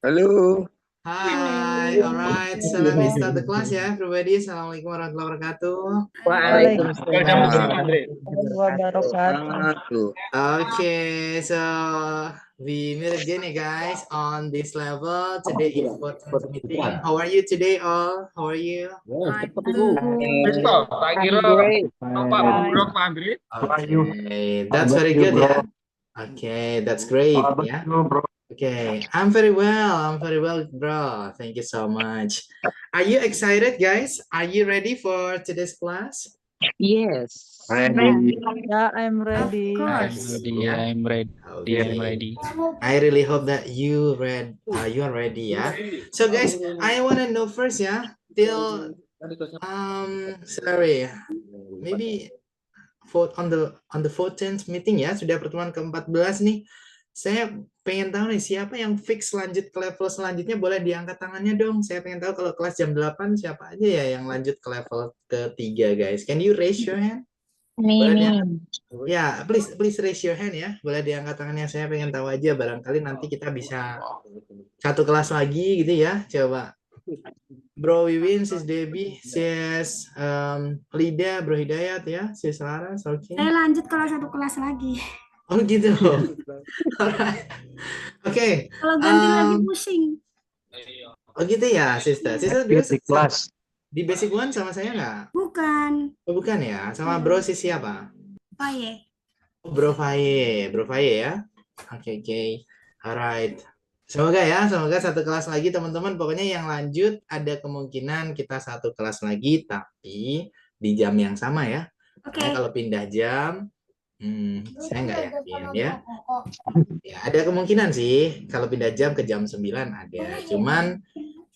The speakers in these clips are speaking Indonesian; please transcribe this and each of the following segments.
Halo. Hi, alright. So let me start the class ya, everybody. Assalamualaikum warahmatullahi wabarakatuh. Waalaikumsalam Waalaikumsalam warahmatullahi wabarakatuh. Okay, so we meet again, ya guys, on this level. Today important meeting. How are you today, all? How are you? tak kira I'm great. Bapak Bro Pak Andri. Okay, that's very good, ya. Okay, that's great, ya. Okay, I'm very well. I'm very well, bro. Thank you so much. Are you excited, guys? Are you ready for today's class? Yes. Yeah, I'm ready. Of I'm course. ready. Yeah. I'm ready. I'm Okay. ready. I really hope that you are ready, yeah. So guys, I want to know first, yeah, till sorry, maybe on the 14th meeting ya, sudah pertemuan ke-14 nih. Saya pengen tahu nih siapa yang fix lanjut ke level selanjutnya, boleh diangkat tangannya dong. Saya pengen tahu kalau kelas jam 8 siapa aja ya yang lanjut ke level ketiga, guys. Can you raise your hand? Boleh diangkat. Ya, please raise your hand ya. Boleh diangkat tangannya. Saya pengen tahu aja, barangkali nanti kita bisa satu kelas lagi gitu ya. Coba. Bro Wiwin, Sis Debbie, Sis Lida, Bro Hidayat ya, Sis Laras, oke. Saya lanjut kalau satu kelas lagi. Oh gitu. Alright. Oke. Kalau ganti lagi pusing. Oh gitu ya, Sister. Sister dulu di Basic One sama saya nggak? Bukan. Oh, bukan ya. Sama Bro Sis siapa? Paye. Oh, Bro Faye ya. Oke. Alright. Semoga satu kelas lagi teman-teman. Pokoknya yang lanjut ada kemungkinan kita satu kelas lagi, tapi di jam yang sama ya. Karena kalau pindah jam, saya nggak yakin ya. Ya, ada kemungkinan sih kalau pindah jam ke jam 9 ada. Cuman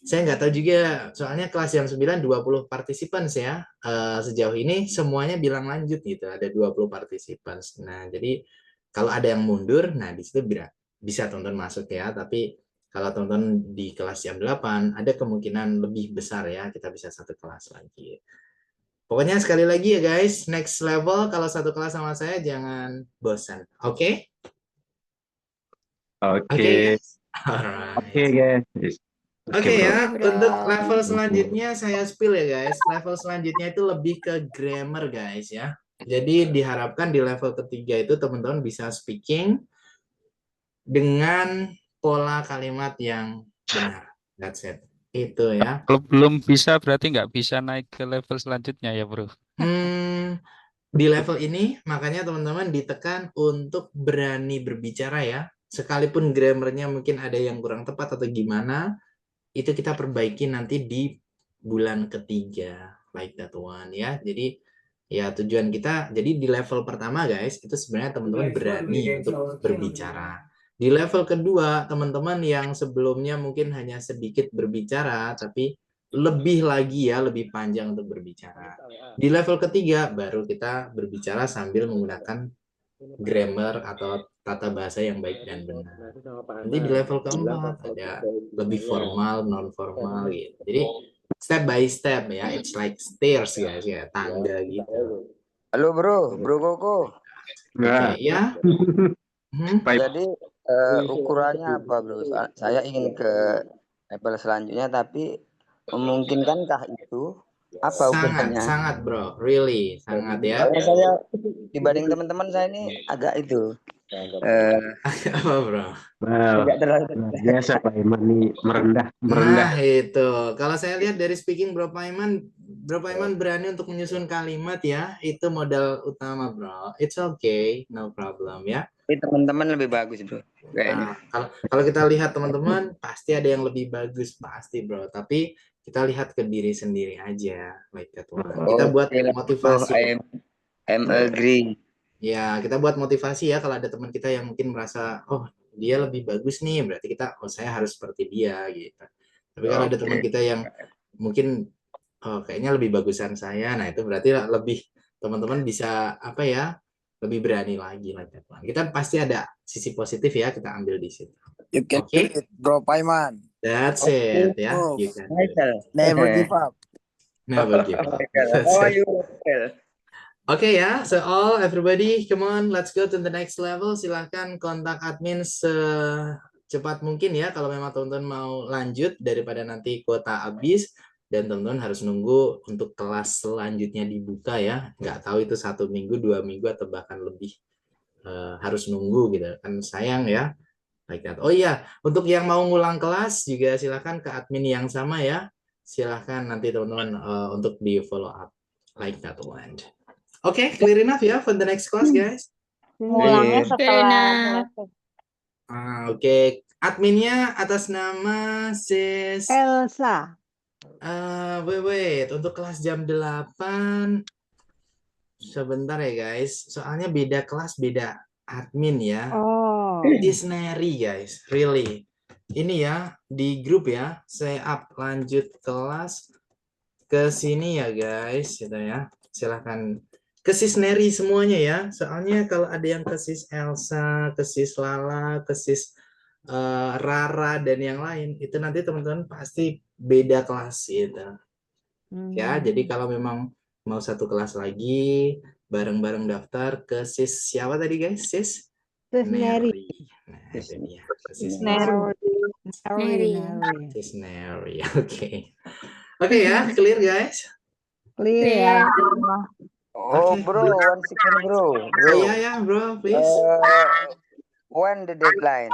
saya nggak tahu juga, soalnya kelas jam 9 20 participants ya. Sejauh ini semuanya bilang lanjut gitu, ada 20 participants. Nah, jadi kalau ada yang mundur, nah di situ bisa tonton masuk ya. Tapi kalau tonton di kelas jam 8, ada kemungkinan lebih besar ya, kita bisa satu kelas lagi. Pokoknya sekali lagi ya guys, next level kalau satu kelas sama saya jangan bosan. Oke? Oke, guys. Alright. Oke ya, untuk level selanjutnya saya spill ya guys. Level selanjutnya itu lebih ke grammar guys ya. Jadi diharapkan di level ketiga itu teman-teman bisa speaking dengan pola kalimat yang benar. That's it. Itu ya. Kalau belum bisa berarti nggak bisa naik ke level selanjutnya ya, Bro. Di level ini makanya teman-teman ditekan untuk berani berbicara ya. Sekalipun grammarnya mungkin ada yang kurang tepat atau gimana, itu kita perbaiki nanti di bulan ketiga, like that one ya. Jadi ya tujuan kita, jadi di level pertama guys, itu sebenarnya teman-teman berani untuk berbicara. Di level kedua, teman-teman yang sebelumnya mungkin hanya sedikit berbicara, tapi lebih lagi ya, lebih panjang untuk berbicara. Di level ketiga, baru kita berbicara sambil menggunakan grammar atau tata bahasa yang baik dan benar. Nanti di level keempat ada lebih formal, non formal gitu. Jadi step by step ya, it's like stairs guys ya, tangga gitu. Halo Bro Koko. Oke, ya. Jadi ukurannya apa Bro? Saya ingin ke level selanjutnya, tapi memungkinkankah itu? Apa ukurannya? Sangat bro, really sangat ya. Karena saya dibanding teman-teman saya ini agak itu. Apa bro? Tidak terlalu biasa Pak Iman ini merendah. Nah itu, kalau saya lihat dari speaking Bro Paiman berani untuk menyusun kalimat ya, itu modal utama bro. It's okay, no problem ya. Tapi teman-teman lebih bagus Bro. Nah, kalau kita lihat teman-teman, pasti ada yang lebih bagus pasti bro. Tapi kita lihat ke diri sendiri aja, like that one. Kita buat motivasi. I'm agree. Ya, kita buat motivasi ya kalau ada teman kita yang mungkin merasa, oh dia lebih bagus nih, berarti kita, oh saya harus seperti dia gitu. Tapi kalau ada teman kita yang mungkin, oh kayaknya lebih bagusan saya, nah itu berarti lebih teman-teman bisa apa ya, lebih berani lagi lah. Kita pasti ada sisi positif ya, kita ambil di situ. Oke, Bro Paiman. that's it ya. Never give up. Never give up. Oke ya, so everybody, come on, let's go to the next level. Silahkan kontak admin secepat mungkin ya kalau memang teman-teman mau lanjut daripada nanti kuota habis dan teman-teman harus nunggu untuk kelas selanjutnya dibuka ya. Nggak tahu itu 1 minggu, 2 minggu atau bahkan lebih harus nunggu gitu kan, sayang ya. Like that. Oh iya, untuk yang mau ngulang kelas juga silakan ke admin yang sama ya. Silahkan nanti teman-teman untuk di follow up like that one. Oke, clear enough ya for the next class guys. Clear. Oke. Adminnya atas nama Sis Elsa. wait. Untuk kelas jam 8 sebentar ya guys. Soalnya beda kelas, beda admin ya. Oh. Disney guys, really. Ini ya di grup ya. Saya up lanjut kelas ke sini ya guys, gitu ya. Silahkan ke Sis Neri semuanya ya. Soalnya kalau ada yang ke Sis Elsa, ke Sis Lala, ke Sis Rara dan yang lain, itu nanti teman-teman pasti beda kelas gitu. Ya, jadi kalau memang mau satu kelas lagi, bareng-bareng daftar ke Sis siapa tadi guys? Sis Neri. Nah, itu dia. Sis Neri. Sis Neri. Oke. Oke ya, clear guys. Clear. Oh bro, one second bro. Iya ya, bro, please. When the deadline?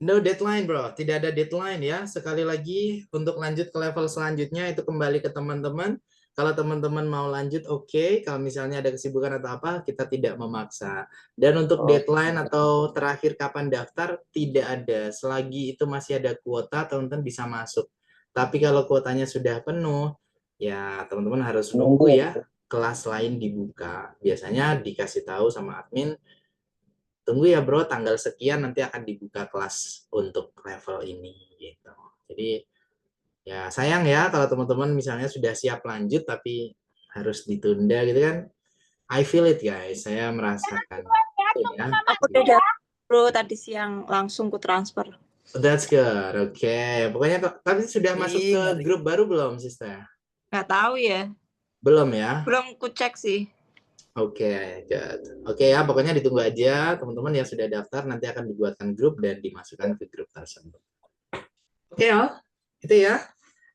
No deadline, bro. Tidak ada deadline ya. Sekali lagi, untuk lanjut ke level selanjutnya itu kembali ke teman-teman. Kalau teman-teman mau lanjut, oke. Kalau misalnya ada kesibukan atau apa, kita tidak memaksa. Dan untuk deadline atau terakhir kapan daftar, tidak ada. Selagi itu masih ada kuota, teman-teman bisa masuk. Tapi kalau kuotanya sudah penuh, ya teman-teman harus nunggu ya kelas lain dibuka. Biasanya dikasih tahu sama admin, tunggu ya bro, tanggal sekian nanti akan dibuka kelas untuk level ini gitu. Jadi ya sayang ya kalau teman-teman misalnya sudah siap lanjut tapi harus ditunda gitu kan. I feel it guys, saya merasakan. Ya. Aku udah bro tadi siang langsung ku transfer. That's good, oke. Pokoknya tapi sudah masuk ke grup baru belum, sister? Nggak tahu ya. Belum ya? Belum ku cek sih. Oke, good. Oke ya, pokoknya ditunggu aja teman-teman yang sudah daftar nanti akan dibuatkan grup dan dimasukkan ke grup tersebut. Oke, itu ya.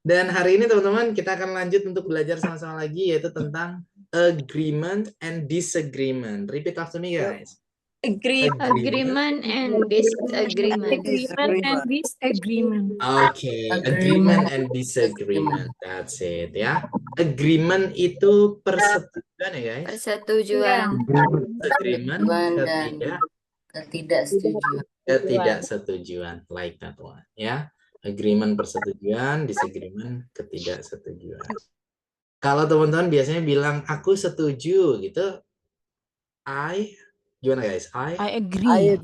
Dan hari ini teman-teman kita akan lanjut untuk belajar sama-sama lagi yaitu tentang agreement and disagreement. Repeat after me guys. Agreement and disagreement. Okay, agreement and disagreement. That's it ya. Agreement itu persetujuan ya guys. Persetujuan. Agreement ketidaksetujuan. Like that one ya. Agreement persetujuan, disagreement ketidaksetujuan. Kalau teman-teman biasanya bilang aku setuju gitu, gimana guys? I agree.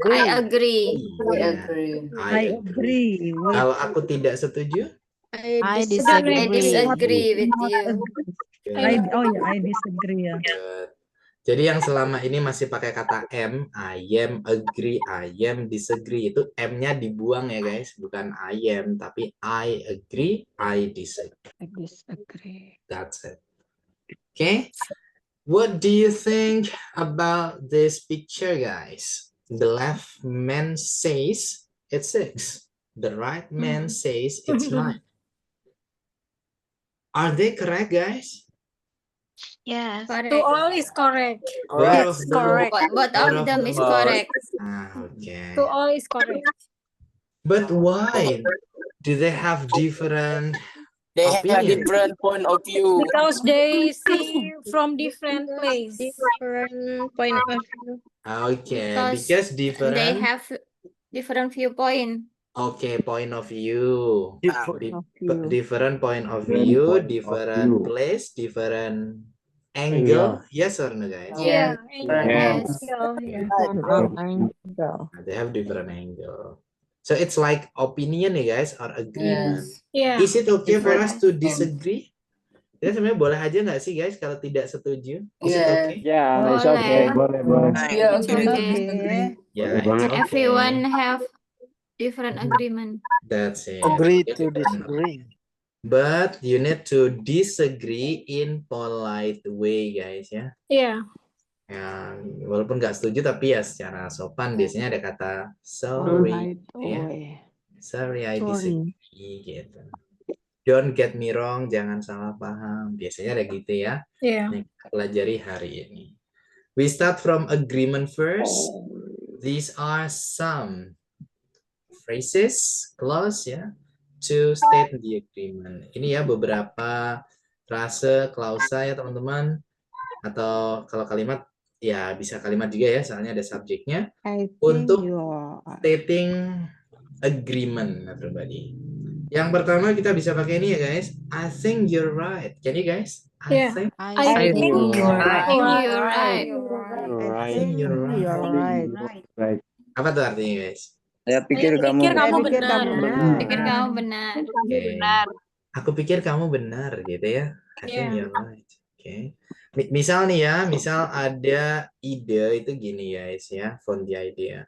Kalau aku tidak setuju, I disagree with you. I disagree ya. Jadi yang selama ini masih pakai kata am, I am agree, I am disagree, itu M-nya dibuang ya guys, bukan I am, tapi I agree, I disagree. That's it. Okay. What do you think about this picture, guys? The left man says it's 6. The right man says it's 9. Are they correct, guys? Yes. To all is correct. Both of them is correct. Okay. To all is correct. But why do they have different They have a opinions? different point of view. Because they see from different place. Different point of view. Okay, Because because different. They have different viewpoint. Okay, point of view. Different point of view, different place, different angle. Yes or no, guys? Yeah. Yes. They have different angle. So it's like opinion, guys, or agreement. Yeah. Is it okay for us to disagree? Kita sebenarnya boleh aja nggak sih, guys, kalau tidak setuju? Is it okay? Ya, it's okay. Boleh. It's okay. Yeah, Everyone have different agreement. that's it. Agree to disagree. But you need to disagree in polite way, guys, ya. Yeah. Ya, walaupun nggak setuju tapi ya secara sopan biasanya ada kata sorry, ya. Sorry, I disagree gitu. Don't get me wrong, jangan salah paham. Biasanya ada gitu ya. Yeah. Yang kita pelajari hari ini. We start from agreement first. These are some phrases, clause ya, to state the agreement. Ini ya beberapa frase, klausa ya teman-teman. Atau kalau kalimat, ya bisa kalimat juga ya, soalnya ada subjeknya. Untuk stating agreement, everybody. Yang pertama kita bisa pakai ini ya guys. I think you're right. Can you guys? Yeah. I think You're right. You're right. I think you're right. Right. Apa tuh artinya guys? Saya pikir kamu benar. Pikir kamu benar. Oke. Aku pikir kamu benar gitu ya. I think you're right. Oke. Misal nih ya, misal ada ide itu gini guys ya, from the idea.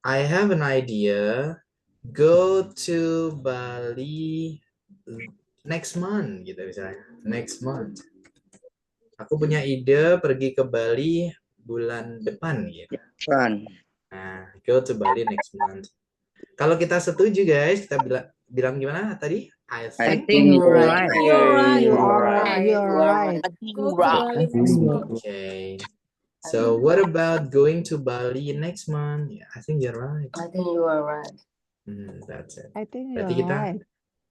I have an idea. Go to Bali next month gitu misalnya. Next month. Aku punya ide pergi ke Bali bulan depan gitu. Nah, go to Bali next month. Kalau kita setuju guys, kita bilang gimana tadi? I think you're right. Okay. So what about going to Bali next month? Yeah, I think you're right. I think you are right. That's it. Berarti kita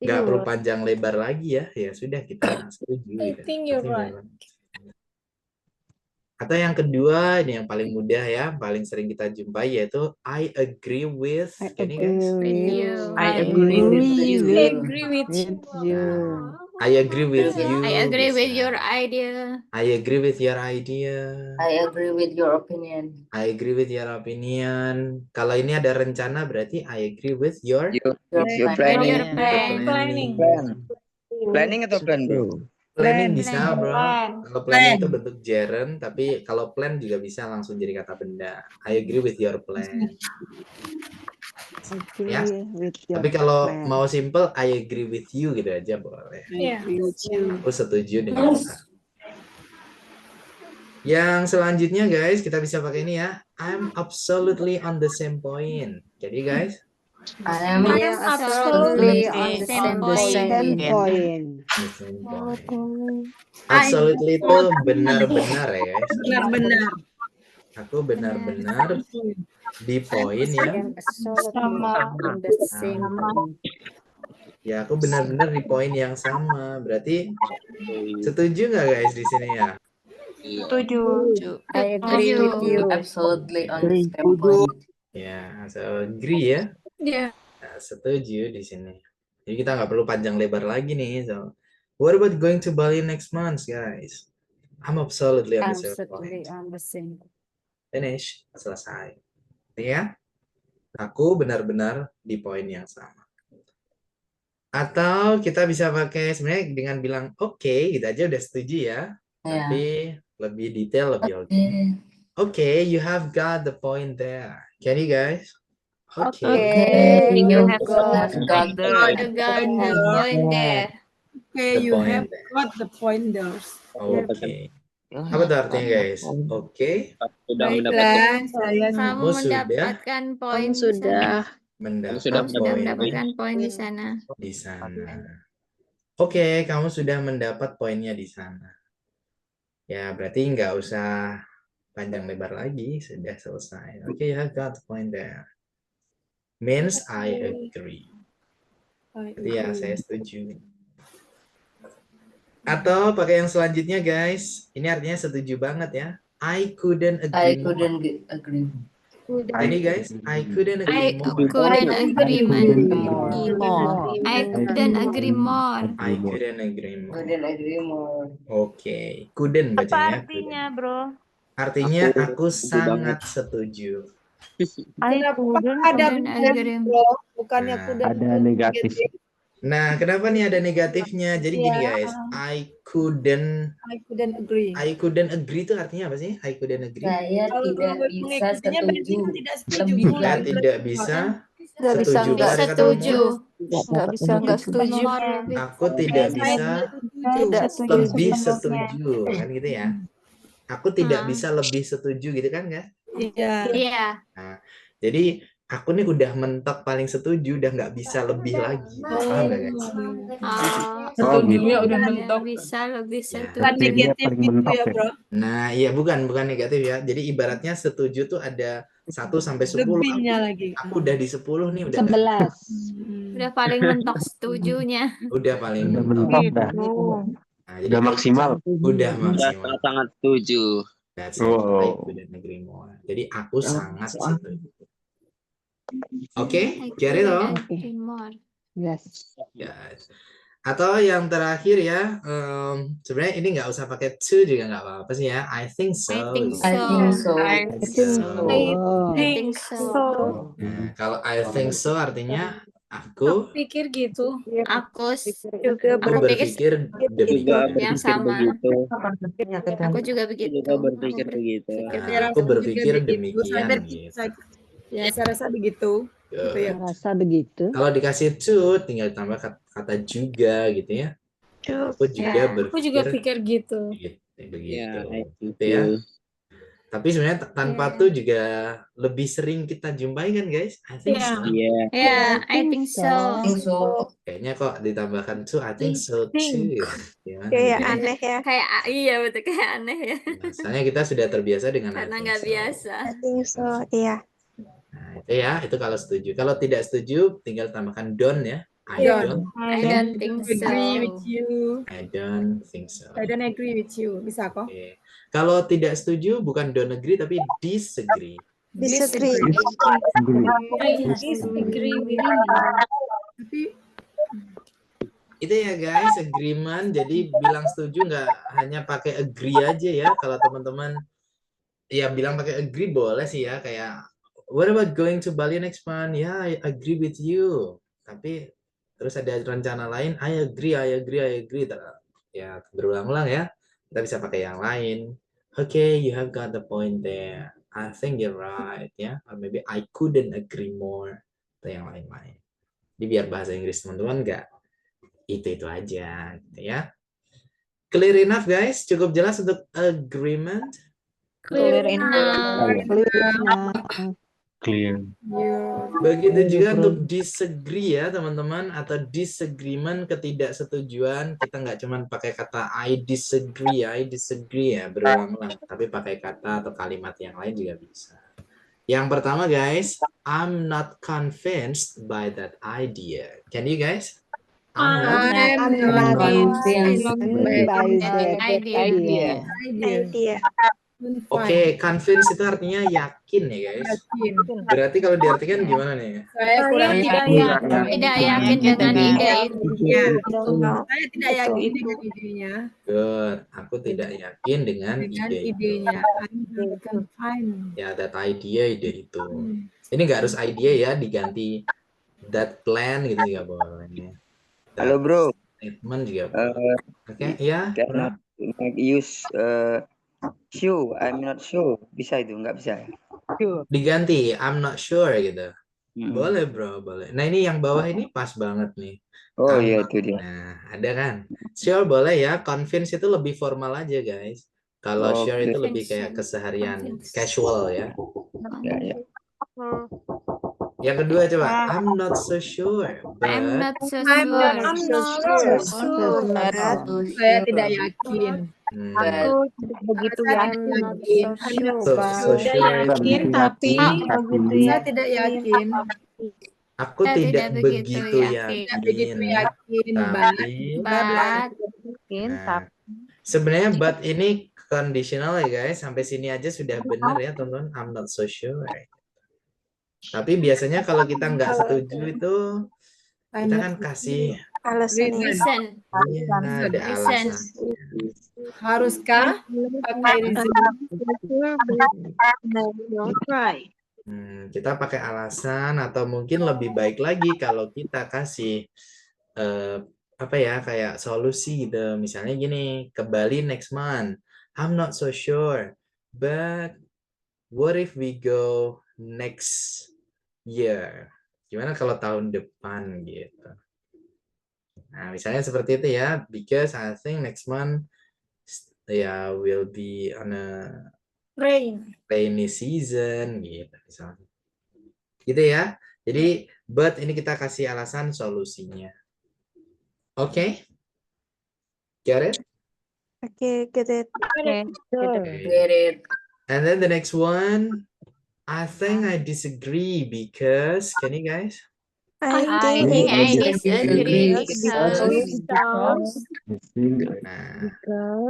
nggak perlu panjang lebar lagi ya. Ya sudah kita setuju. I think you're right. Atau yang kedua, ini yang paling mudah ya, paling sering kita jumpai yaitu I agree with. Ini guys. I agree with you. I agree with you. I agree with you. I agree with your idea. I agree with your idea. I agree with your opinion. I agree with your opinion. Kalau ini ada rencana berarti I agree with your planning. Planning Atau plan bro? Planning bisa bro. Kalau planning itu bentuk gerund, tapi kalau plan juga bisa langsung jadi kata benda. I agree with your plan. Ya. Tapi kalau mau simple, I agree with you gitu aja boleh. Aku setuju dengan kita. Yang selanjutnya guys, kita bisa pakai ini ya. I'm absolutely on the same point. Jadi guys, I am absolutely on the same point. Absolutely itu benar-benar ya guys. Benar-benar. Aku benar-benar di poin ya. Ya, aku benar-benar di poin yang sama. Berarti setuju nggak guys di sini ya? Setuju. I agree with you. Absolutely on the same point. Ya, so agree ya. Yeah. Nah, setuju di sini. Jadi kita nggak perlu panjang lebar lagi nih. So, what about going to Bali next month, guys? I'm absolutely on the same point. Finish, selesai. Ya, aku benar-benar di poin yang sama. Atau kita bisa pakai sebenarnya dengan bilang oke, gitu aja udah setuju ya. Tapi lebih detail, lebih oke. Okay, you have got the point there. Can you guys? Okay. You have got the point there. Okay, you have got the pointers. Oke. Apa tuh artinya guys? Oke. Baiklah, saya Kamu mendapatkan poin mendapatkan poin di sana. Di sana. Oke, kamu sudah mendapat poinnya di sana. Ya, berarti nggak usah panjang lebar lagi, sudah selesai. Oke, you have got the point there. Means I agree. Jadi ya, saya setuju. Atau pakai yang selanjutnya guys. Ini artinya setuju banget ya. I couldn't agree more. Ini guys, I couldn't agree more. I couldn't agree more. I couldn't agree more. Oke, couldn't bacanya. Apa artinya, bro? Artinya aku sangat setuju. Ada bukannya Ada negatif. Nah, kenapa nih ada negatifnya? Jadi gini guys, I couldn't agree itu artinya apa sih? I couldn't agree. Saya tidak bisa setuju. Saya tidak bisa Nggak bisa Setuju. nggak Kalau ada kata Setuju. nggak bisa nggak setuju. More lebih. Aku tidak bisa Tidak lebih setuju. setuju, kan gitu ya. Aku tidak Hmm. bisa lebih setuju gitu kan ya. Iya. Iya. Nah, jadi aku nih udah mentok paling setuju, udah nggak bisa lebih lagi. Paham nggak guys? Setujunya udah Tidak mentok. bisa lebih Ya. setuju. Bukan negatif paling gitu mentok ya, ya. bro. Nah, iya bukan negatif ya. Jadi ibaratnya setuju tuh ada 1 sampai 10. Lebihnya lagi. Aku udah di 10 nih udah nggak- 11. Udah paling mentok setujunya. udah paling Udah mentok. mentok dah. Nah, jadi Udah maksimal. udah Udah maksimal. sangat setuju. That's it. I Wow. couldn't agree more. Jadi aku sangat setuju. Oke, carry Couldn't dong. agree more. Yes. Yes. Atau yang terakhir ya, sebenarnya ini nggak usah pakai to juga nggak apa-apa sih ya. I think so. I think gitu. so. I think so. I Oh. think so. Nah, kalau I think so artinya aku Pikir gitu. Aku Juga aku berpikir demikian. yang sama. begitu. Aku juga begitu. Juga berpikir begitu. Nah, aku berpikir demikian Saya gitu. ya, saya rasa begitu. Gitu ya. Rasa begitu. Kalau dikasih to, tinggal tambah kata juga gitu ya. Aku juga Aku juga berpikir pikir gitu. begitu. Ya, Gitu ya. Tapi sebenarnya tanpa to juga lebih sering kita jumpai kan guys? I think Iya. so. Iya. Ya, I think so. I think so. Kayaknya kok ditambahkan to, I think so too. Gimana Kayak gitu? aneh ya. Kayak iya betul kayak aneh ya. Nah, soalnya kita sudah terbiasa dengan I Karena think nggak so. biasa. I think so. Iya. Nah, itu ya, itu kalau setuju. Kalau tidak setuju, tinggal tambahkan don't ya. I Don't. don't I don't think so. Agree with you. I don't think so. I don't agree with you. Bisa kok? Oke. Kalau tidak setuju, bukan don't agree, tapi disagree. Disagree. Disagree with me. Tapi Itu ya guys, agreement. Jadi bilang setuju nggak hanya pakai agree aja ya. Kalau teman-teman ya bilang pakai agree boleh sih ya. Kayak, what about going to Bali next month? Ya, I agree with you. Tapi terus ada rencana lain, I agree. Ya, berulang-ulang ya. Kita bisa pakai yang lain. Okay, you have got the point there. I think you're right ya. Or maybe I couldn't agree more. Atau yang lain-lain. Jadi biar bahasa Inggris teman-teman nggak itu aja gitu ya. Clear enough guys? Cukup jelas untuk agreement? Clear enough. Clear. Begitu juga untuk disagree ya teman-teman, atau disagreement, ketidaksetujuan. Kita nggak cuma pakai kata I disagree ya berulang-ulang, tapi pakai kata atau kalimat yang lain juga bisa. Yang pertama guys, I'm not convinced by that idea. Can you guys? I'm not convinced by the idea. Idea. Oke, convince itu artinya yakin ya guys. Berarti kalau diartikan gimana nih? Saya kurang tidak yakin. Tidak yakin dengan ide itu. Saya tidak yakin dengan idenya. Good. Aku tidak yakin dengan ide itu. idenya. I'm not confined. Ya, that idea, ide itu. Ini nggak harus idea ya, diganti that plan gitu juga boleh. Halo bro, Statement juga boleh. Oke, ya. cannot use sure, I'm not sure. Bisa itu, nggak bisa ya? Diganti, I'm not sure gitu. Boleh bro, boleh. Nah ini yang bawah ini pas banget nih. Oh I'm iya not- itu dia. Nah, ada kan? Sure boleh ya, convince itu lebih formal aja guys. Kalau sure Oke. itu lebih kayak keseharian, casual ya. Ya, ya. Yang kedua coba, I'm not so sure, I'm but not so I'm sure. Saya tidak yakin. Begitu Saya yakin. tidak yakin. so sure. Yakin tapi Begitu saya tidak yakin. Aku Saya tidak tidak begitu begitu yakin. Tidak begitu yakin, Tapi, But sebenarnya but ini conditional ya guys. Sampai sini aja sudah benar ya teman-teman. I'm not so sure. Tapi biasanya kalau kita nggak setuju itu kita kan kasih Alasannya. listen. ada Listen. alasan. Haruskah pakai reason? Kita pakai alasan, atau mungkin lebih baik lagi kalau kita kasih apa ya, kayak solusi gitu. Misalnya gini, ke Bali next month. I'm not so sure, but what if we go next year? Gimana kalau tahun depan gitu. Nah, misalnya seperti itu ya. Because I think next month will be on a rainy season gitu misalnya. Gitu ya. Jadi but ini kita kasih alasan solusinya. Oke? Get it? Oke, get it. Okay. Get it. And then the next one, I think I disagree because, can you guys? I I think think I disagree disagree because Nah,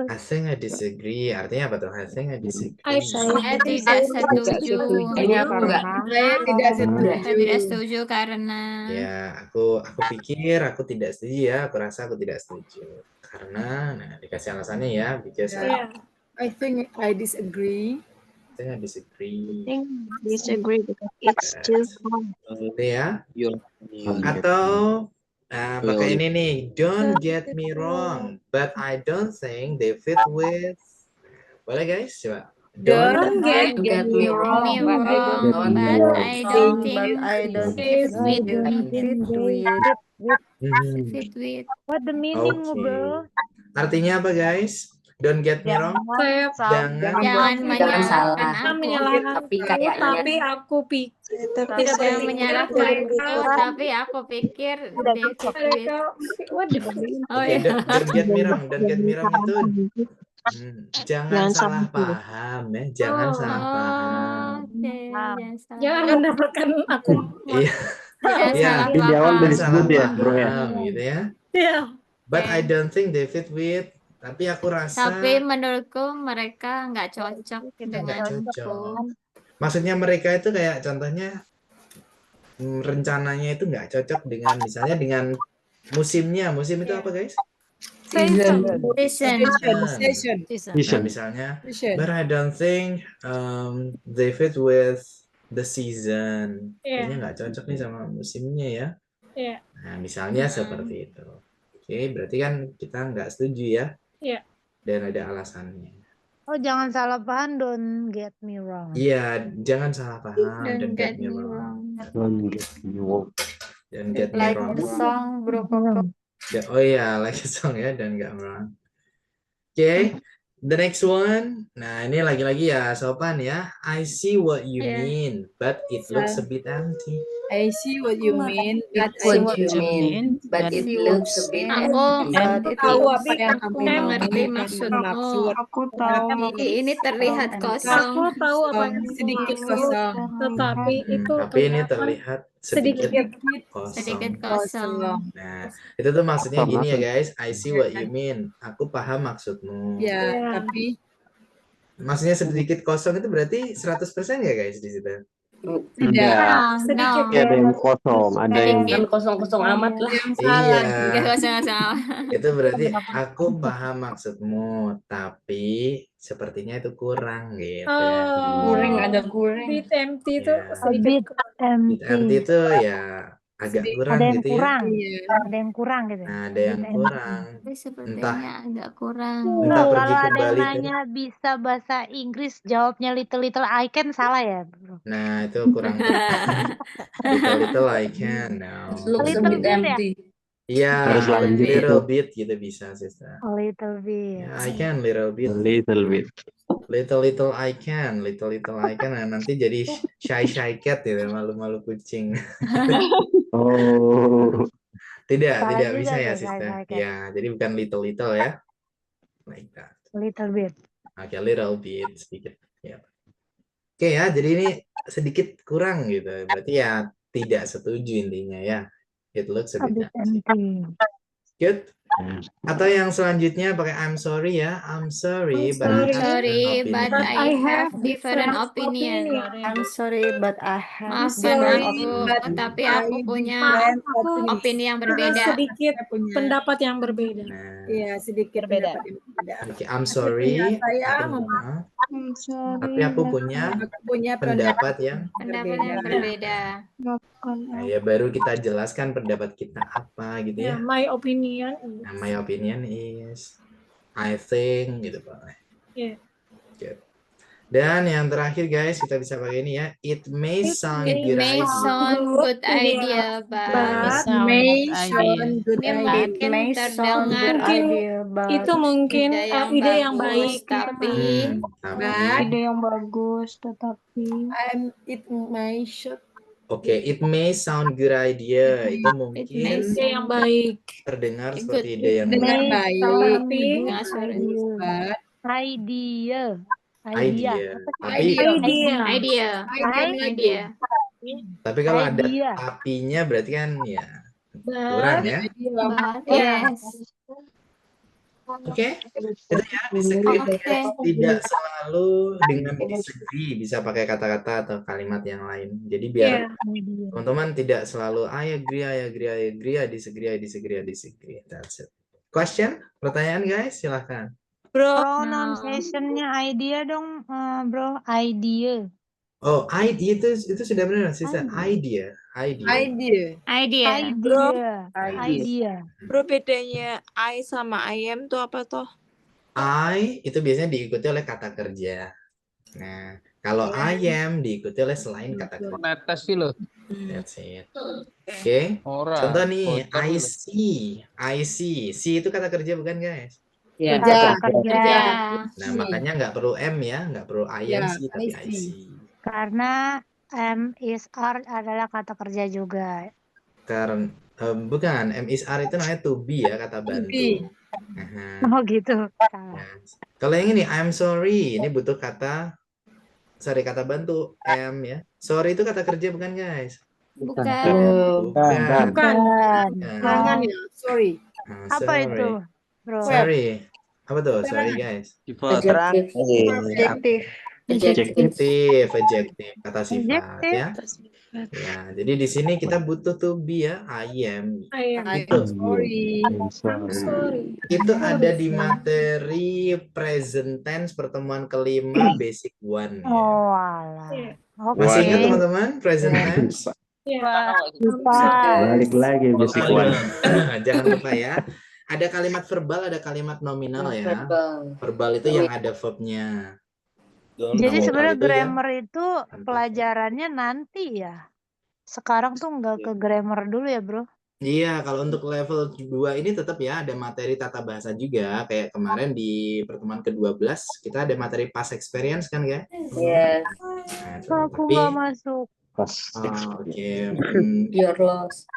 I think I disagree. Artinya apa tuh? I think I disagree. saya tidak setuju. Ini aku enggak. Saya tidak setuju. Saya tidak setuju karena Ya, aku pikir aku tidak setuju ya. Aku rasa aku tidak setuju. Karena, nah dikasih alasannya ya. Because I think I disagree. I think I disagree. disagree because it's too fun. Gitu ya. Atau pakai ini nih. Don't get me wrong, but I don't think they fit with. Boleh guys? Coba. Don't Get me wrong, but I don't but I don't think but I don't fit with Mhm. fit with. What the meaning, Oke. bro? Artinya apa guys? Don't get me wrong. Jangan Jangan menyalahkan salah. aku. Tapi kayaknya aku pikir Tapi Jangan saya menyalahkan aku, tapi aku pikir they fit with. Oh Oke, ya. don't get me wrong. Don't get me wrong itu jangan salah paham ya. Jangan salah paham. Oke, jangan jangan salah. mendapatkan aku. Iya, Tidak Iya. salah Di awal paham. dari salah sebut ya, bro ya. paham gitu ya. Iya. But I don't think they fit with. Tapi aku rasa Tapi menurutku mereka nggak cocok dengan nggak aku. cocok. Maksudnya mereka itu kayak contohnya rencananya itu nggak cocok dengan misalnya dengan musimnya. Musim itu apa guys? Season. Session. Nah, misalnya, but I don't think they fit with the season. Kayaknya nggak cocok nih sama musimnya ya. Iya. Nah, misalnya seperti itu. Oke, berarti kan kita nggak setuju ya. Iya. Dan ada alasannya. Oh, jangan salah paham, don't get me wrong. Iya, jangan salah paham. Don't Don't get get me me wrong. Don't get me wrong. Don't get me like wrong. the song Bro Koko. Oh iya, like a song ya, don't get me wrong. Oke, the next one. Nah, ini lagi-lagi ya sopan ya. I see what you Yeah. mean, but it looks a bit empty. I see what you mean, but What you mean, but it looks a bit Aku empty. tahu apa yang aku kamu mengerti maksudmu. aku tahu. Ini terlihat kosong. tahu apa yang sedikit kosong. Tetapi Tapi ini terlihat sedikit kosong. Sedikit kosong. Nah, itu tuh maksudnya gini ya guys. I see what you mean. Aku paham maksudmu. Ya, tapi Maksudnya sedikit kosong itu berarti 100% ya guys di situ? Tidak. No. Ada yang kosong, ada yang Kan kosong-kosong amat lah. Enggak Iya, kosong-kosong. itu berarti aku paham maksudmu, tapi sepertinya itu kurang gitu. Goreng ada goreng. bit empty itu Ya. A bit Empty empty. itu ya agak kurang Ada yang gitu ya. kurang. Iya. Ada yang kurang gitu. Nah, ada yang kurang. Tapi sepertinya agak kurang. Entah pergi Kalau ada yang kembali ke. nanya bisa bahasa Inggris, jawabnya little I can, salah ya, bro? Nah, itu kurang. Little I can. No. Looks a bit empty. Iya, Harus lanjut little itu. bit gitu bisa, sister. A little bit. Ya, I can little bit. A little bit. Little I can, little I can. Nah, nanti jadi shy cat gitu, malu-malu kucing. Oh, Tidak Salah juga bisa ya, tuh, sister. shy cat. Ya, jadi bukan little ya. Like that. A little bit. Oke, little bit sedikit. Ya. Oke ya, jadi ini sedikit kurang gitu. Berarti ya tidak setuju intinya ya. It looks a A bit bit empty. empty. Good. Atau yang selanjutnya pakai I'm sorry ya. I'm sorry, but I have Sorry, an but opinion. I have different opinion. I'm sorry, but I have Maafkan sorry, aku, but tapi aku punya opini yang berbeda. sedikit pendapat yang berbeda. Nah, Iya, sedikit pendapat yang berbeda. oke, I'm sorry. Saya Aku minta maaf, I'm sorry. tapi aku punya Aku punya pendapat yang. Pendapat yang berbeda. Nah, ya baru kita jelaskan pendapat kita apa gitu ya. my opinion. Nah, my opinion is I think gitu Pak. Iya. Good. Dan yang terakhir guys, kita bisa pakai ini ya. It may sound It good may idea. sound good idea, but May ini sound good idea. mungkin May sound terdengar good idea, Itu but mungkin ide yang bagus, baik. tapi Tapi ide yang bagus, tetapi It may should. oke, it may sound good idea. Itu mungkin Ide yang baik. terdengar Good. seperti ide yang Dengar baik. baik. Tapi Nggak suara. Idea. Idea. Tapi Idea. tapi kalau ada Idea. tapinya berarti kan ya kurang ya. But yes. Oke, itu ya disagree tidak selalu dengan disagree, bisa pakai kata-kata atau kalimat yang lain. Jadi biar teman-teman tidak selalu I agree, I disagree, I disagree. That's it. Question? Pertanyaan guys, silahkan. Pronunciation-nya idea dong, bro. Idea. Oh, idea itu sudah benar sih, idea. Bro, bedanya I sama I am tuh apa toh? I itu biasanya diikuti oleh kata kerja. Nah, kalau I am diikuti oleh selain kata kerja. Netes sih loh. That's it. Oke. Contoh nih, I see. See itu kata kerja bukan guys? ya. Kerja. Nah, makanya nggak perlu M ya, nggak perlu I am see, tapi I see. Karena M is R adalah kata kerja juga. Karena bukan, M is R itu namanya to be ya, kata bantu. Oh gitu. Nah, kalau yang ini I'm sorry, ini butuh kata bantu M ya. Sorry itu kata kerja bukan guys? Bukan. Jangan ya. Sorry. Apa itu, bro? Sorry. Apa tuh? Sorry guys. Adjective, kata sifat ya. Ya, jadi di sini kita butuh to be ya, I am. Itu ada di materi present tense pertemuan kelima basic 1 ya. Oh, alah. Masih ingat teman-teman present tense? Balik lagi basic one. Jangan lupa ya. Ada kalimat verbal, ada kalimat nominal ya. Verbal itu yang ada verb-nya. Jadi sebenarnya grammar itu pelajarannya nanti ya. Sekarang tuh nggak ke grammar dulu ya, bro? Iya, kalau untuk level 2 ini tetap ya ada materi tata bahasa juga. Kayak kemarin di pertemuan ke-12 kita ada materi past experience kan ya? Yes. Nah, Aku nggak masuk. Oke. You're lost.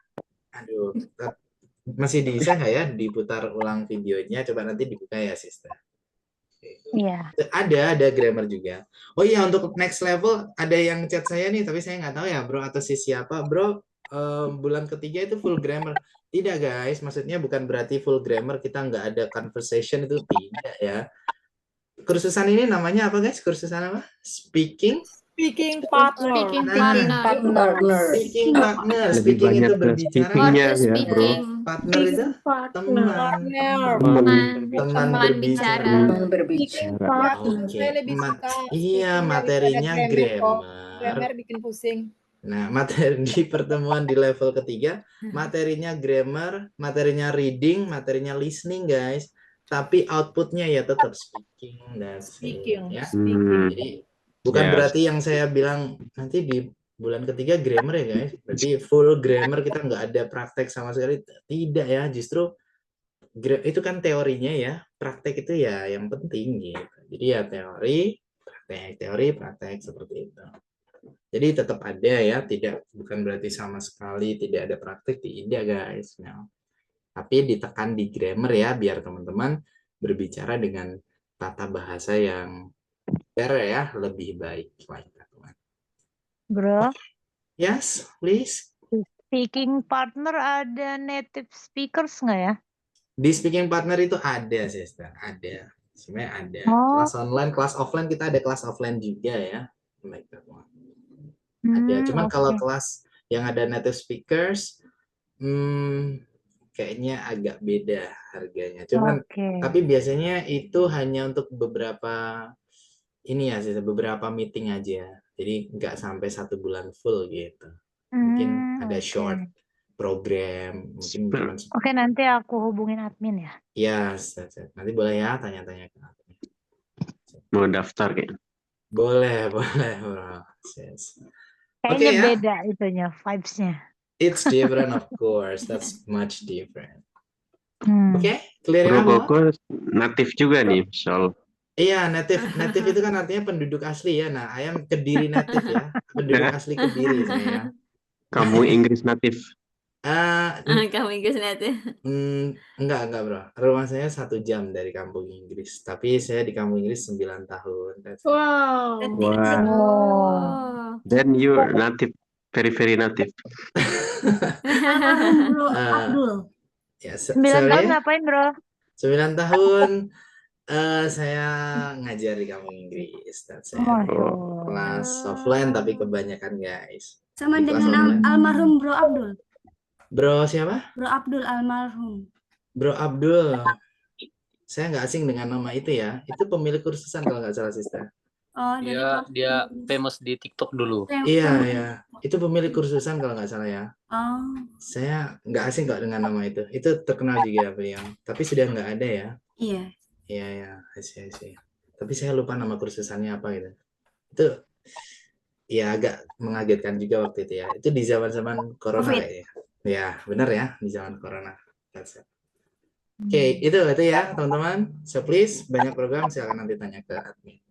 Aduh, masih bisa nggak ya diputar ulang videonya? Coba nanti dibuka ya, sister. Iya. Ada grammar juga. Oh iya, untuk next level ada yang chat saya nih, tapi saya nggak tahu ya bro atau si siapa. Bro, bulan ketiga itu full grammar. Tidak guys, maksudnya bukan berarti full grammar kita nggak ada conversation, itu tidak ya. Kursusan ini namanya apa guys? Kursusan apa? Speaking partner. Speaking itu berbicara. Partner itu teman berbicara. Oke. Iya, materinya grammar. Bikin pusing. Nah, materi di pertemuan di level ketiga, materinya grammar, materinya reading, materinya listening guys. Tapi outputnya ya tetap speaking dan ya. Jadi bukan berarti yang saya bilang nanti di bulan ketiga grammar ya guys. Berarti full grammar kita nggak ada praktek sama sekali. Tidak ya, justru itu kan teorinya ya. Praktek itu ya yang penting gitu. Jadi ya teori, praktek seperti itu. Jadi tetap ada ya, bukan berarti sama sekali tidak ada praktek, tidak guys. Nah, tapi ditekan di grammar ya, biar teman-teman berbicara dengan tata bahasa yang ya lebih baik. Bro. Yes, please. Speaking partner ada native speakers nggak ya? Di speaking partner itu ada, sister. Ada. Sebenarnya ada. Kelas online, kelas offline, kita ada kelas offline juga ya. Ada. Cuman kalau kelas yang ada native speakers, kayaknya agak beda harganya. Cuman, tapi biasanya itu hanya untuk beberapa beberapa meeting aja. Jadi nggak sampai 1 bulan full gitu. Mungkin ada short program. Mungkin Oke, nanti aku hubungin admin ya. Iya, nanti boleh ya tanya-tanya ke admin. Mau daftar kayaknya. Boleh, boleh, bro. Yes. Kayaknya ya. beda itunya, vibes-nya. It's different, of course. That's much different. Hmm. Oke, clear Bro ya, Bo? Koko natif juga nih, soal Iya, native itu kan artinya penduduk asli ya. Nah, I am Kediri native ya. Penduduk asli Kediri saya ya. kamu Inggris natif. Kamu Inggris nanti. Enggak, bro. Rumah saya 1 jam dari kampung Inggris. Tapi saya di kampung Inggris 9 tahun. Wow. Wah, Oh. then you native, very native. Bro Abdul. Ya, 9 tahun sorry. ngapain, bro? 9 tahun saya ngajar di kampung Inggris. Dan saya di kelas offline tapi kebanyakan guys. Sama Di kelas dengan online. almarhum Bro Abdul. Bro siapa? Bro Abdul almarhum. Bro Abdul. Saya nggak asing dengan nama itu ya. Itu pemilik kursusan kalau nggak salah, Sister. Oh, Dia famous di TikTok dulu. Iya. Itu pemilik kursusan kalau nggak salah ya. Oh. Saya nggak asing kok dengan nama itu. Itu terkenal juga beliau. Tapi sudah nggak ada ya. Iya. Iya. I see. Tapi saya lupa nama kursusannya apa gitu. Itu ya agak mengagetkan juga waktu itu ya. Itu di zaman-zaman corona kayaknya. Ya, benar ya, di zaman corona. Oke, itu ya teman-teman. So please, banyak program silakan nanti tanya ke admin.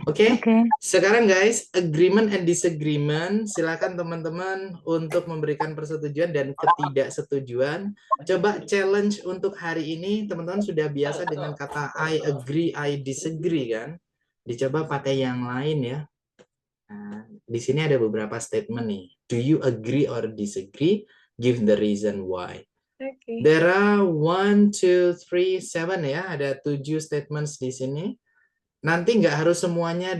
Oke. Sekarang guys, agreement and disagreement. Silakan teman-teman untuk memberikan persetujuan dan ketidaksetujuan. Coba challenge untuk hari ini, teman-teman sudah biasa dengan kata I agree, I disagree kan? Dicoba pakai yang lain ya. Nah, di sini ada beberapa statement nih. Do you agree or disagree? Give the reason why. Okay. There are 1, 2, 3, 7 ya. Ada 7 statements di sini. Nanti nggak harus semuanya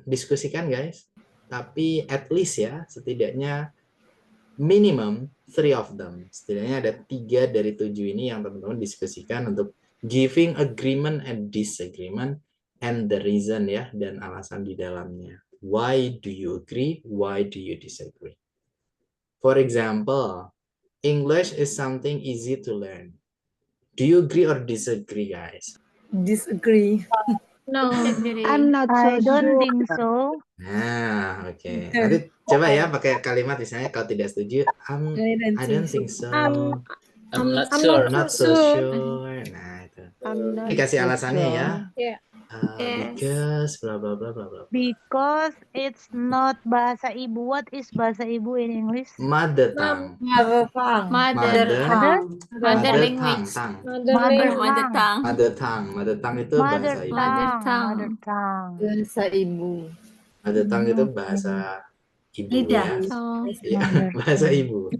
diskusikan guys. Tapi at least ya, setidaknya minimum 3 of them. Setidaknya ada 3 dari 7 ini yang teman-teman diskusikan untuk giving agreement and disagreement and the reason ya, dan alasan di dalamnya. Why do you agree? Why do you disagree? For example, English is something easy to learn. Do you agree or disagree, guys? Disagree. No, I'm not so I don't sure. think so. Nah, oke. Nanti coba ya pakai kalimat misalnya kalau tidak setuju, I don't think so. I'm not sure. Not so sure. Nah, itu. Dikasih alasannya ya. Yeah. Because bla bla bla bla bla. Because it's not bahasa ibu. What is bahasa ibu in English? Mother tongue. Mother tongue. Mother language. Mother tongue itu bahasa ibu. Mother tongue. Bahasa ibu. Mother tongue itu bahasa ibu Lidah. ya. Oh. Iya, bahasa ibu.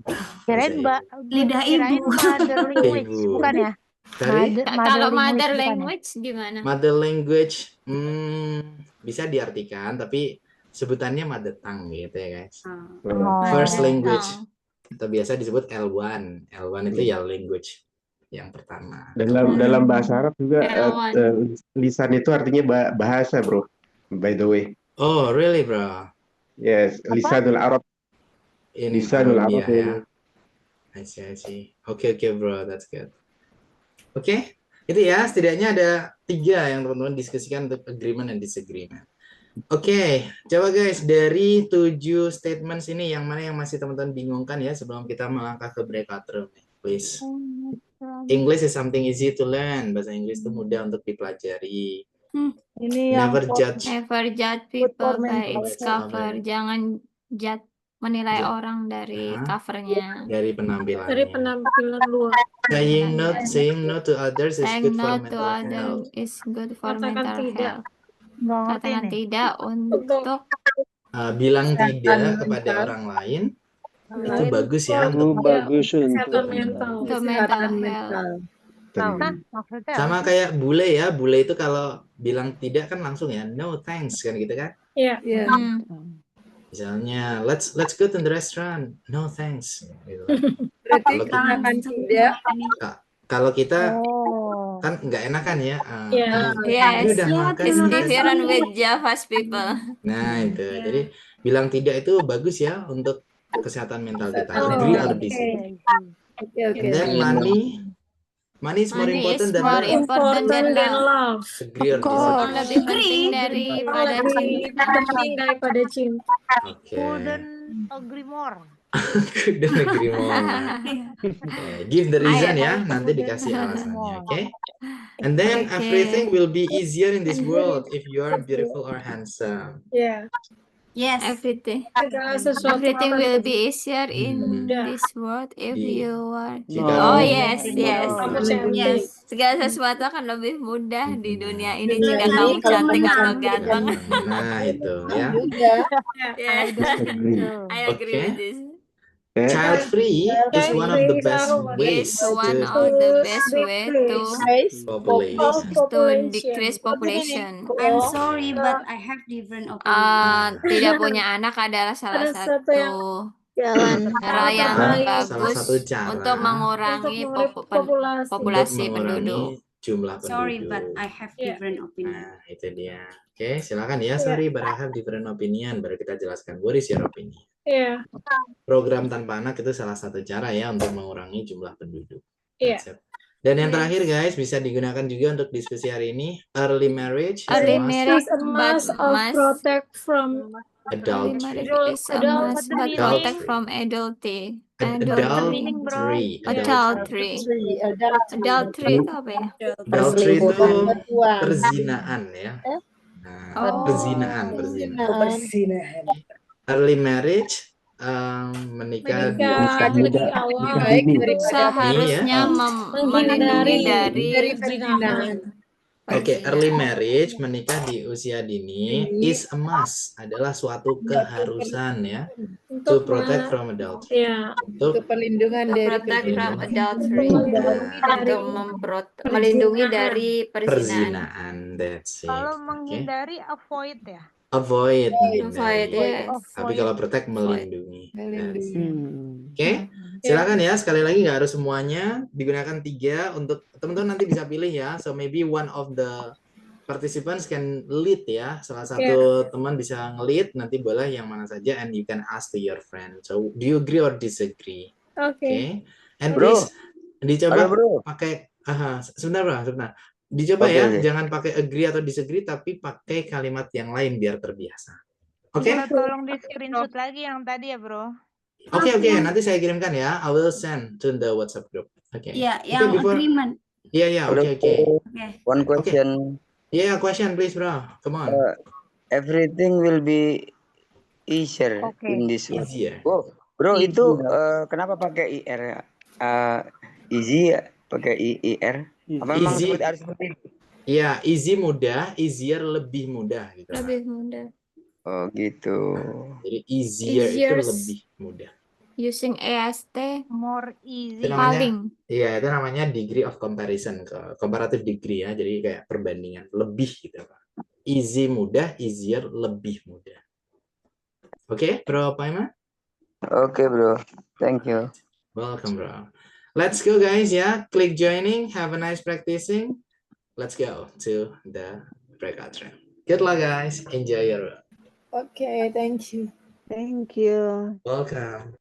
Kirain Lidah ibu. mother language, Ibu. bukan ya? Sorry? Kalau mother bukan ya? language gimana? Mother language bisa diartikan tapi sebutannya mother tongue gitu ya guys. First language. Atau biasa disebut L1. L1 itu ya language yang pertama. Dalam bahasa Arab juga L1. lisan itu artinya bahasa, bro. By the way. Oh, really, bro? Yes, lisanul Arab. In Lisanul Arabia, Arab. ya. I see. Oke, bro, that's good. Oke, itu ya, setidaknya ada 3 yang teman-teman diskusikan untuk agreement and disagreement. Oke, coba guys, dari 7 statements ini, yang mana yang masih teman-teman bingungkan ya, sebelum kita melangkah ke breakout room, please. English is something easy to learn. Bahasa Inggris itu mudah untuk dipelajari. Ini yang Never judge. Never judge people by its It's cover. Jangan menilai orang dari covernya. Dari penampilannya. dari penampilan luar. Saying no to others is Saying good for no to mental others health. is good for Katakan mental tidak. health. Nggak ngerti Katakan nih. tidak untuk Bilang Kesehatan tidak mental. kepada orang lain itu Lain. bagus ya Itu bagus Kesehatan untuk mental. Untuk Kesehatan mental mental. Hah? Maksudnya sama apa? kayak bule ya. Bule itu kalau bilang tidak kan langsung ya no thanks kan gitu kan. Iya. Iya. Misalnya let's go to the restaurant. No thanks gitu. Berarti Kalau kita- katakan tidak. Kalau kita Oh. kan nggak enakan ya. Iya. Ini Yes, udah makan. it's ini different with Java's people. Nah itu, jadi bilang tidak itu bagus ya untuk kesehatan mental kita. Oh, Agree or oke. disagree. Oke. And then money, Money is more Money is important than more love. important than Important than love. love. Agree or Of course. disagree? Lebih penting daripada Lebih cinta. penting daripada cinta. Oke. Couldn't agree more. Couldn't agree more. Okay. Give the reason ya, nanti dikasih alasannya, oke? And then Oke. everything will be easier in this world if you are beautiful or handsome. Ya. Yes. Everything. Segala sesuatu Everything akan will be easier in mudah. this world if Di- you are. jika Oh kamu yes, yes. Kamu cantik. Yes. Segala sesuatu akan lebih mudah di dunia ini Dunia jika ini kamu kalau cantik kamu atau cantik. ganteng. ganteng. Nah, itu ya. Yes. Agree. I agree Oke. with this. Child free is one of the best Is ways one to of the best way to population. decrease population. I'm sorry, but I have different opinion. Tidak punya anak adalah salah Ada satu yang satu jalan cara yang Salah bagus satu cara untuk mengurangi populasi. untuk populasi mengurangi penduduk. jumlah Sorry, penduduk. but I have Yeah. different opinion. Nah, itu dia. Oke, silakan ya. Sorry, but I have different opinion. Baru kita jelaskan. What is your opinion? Iya. Program tanpa anak itu salah satu cara ya untuk mengurangi jumlah penduduk. Iya. That's it. Dan yang terakhir guys, bisa digunakan juga untuk diskusi hari ini. Early marriage is Early a must. marriage, Just a but must of must protect from early Adultery. marriage is a Adult- must, but adultery. protect from adultery. Adultery. Adultery. Adultery itu apa ya? Adultery itu perzinaan ya. Nah, Oh. perzinaan. Early marriage, menikah di usia menikah lebih muda. awal Seharusnya melindungi dari perzinahan. Oke, early marriage, menikah di usia dini is a must, adalah suatu keharusan ya. To protect from adultery. Ya. Untuk Perlindungan dari protect from perlindungan. adultery. Untuk melindungi dari perzinahan. Perzinahan, that's it. Kalau Oke. menghindari avoid ya. Avoid, Avoid, menghindari. yes. Tapi kalau protect melindungi. That's it. Hmm. Oke, silakan ya. Sekali lagi nggak harus semuanya, digunakan 3 untuk teman-teman nanti bisa pilih ya. So maybe one of the participants can lead ya. Salah satu teman bisa nge-lead, nanti boleh yang mana saja and you can ask to your friend. So do you agree or disagree? Oke. And Bro. please dicoba Halo, bro. pakai sebentar bro, sebentar. Dicoba Oke, ya, oke. jangan pakai agree atau disagree tapi pakai kalimat yang lain biar terbiasa. Oke? Boleh tolong di screenshot lagi yang tadi ya bro. Oke, nanti saya kirimkan ya. I will send to the WhatsApp group. Oke. Ya, Oke, yang before- agreement. Iya, oke. One question. Yeah, question please, bro. Come on. Everything will be easier Oke. in this world. Easier. Oh, bro itu kenapa pakai IR? Easy ya, pakai IR. Apa memang Easy. harus seperti itu? Iya, easy mudah, easier lebih mudah gitu. Lebih mudah. Oh gitu. Jadi easier Easier. itu lebih mudah. Using EST More easy. Itu namanya, paling. iya itu namanya degree of comparison, comparative degree ya. Jadi kayak perbandingan lebih gitu Pak. Easy mudah, easier lebih mudah. Oke, Bro Paima? Oke bro, thank you. Welcome, bro. Let's go, guys. Yeah, click joining. Have a nice practicing. Let's go to the breakout room. Good luck, guys. Enjoy your. Oke, thank you. Thank you. Welcome.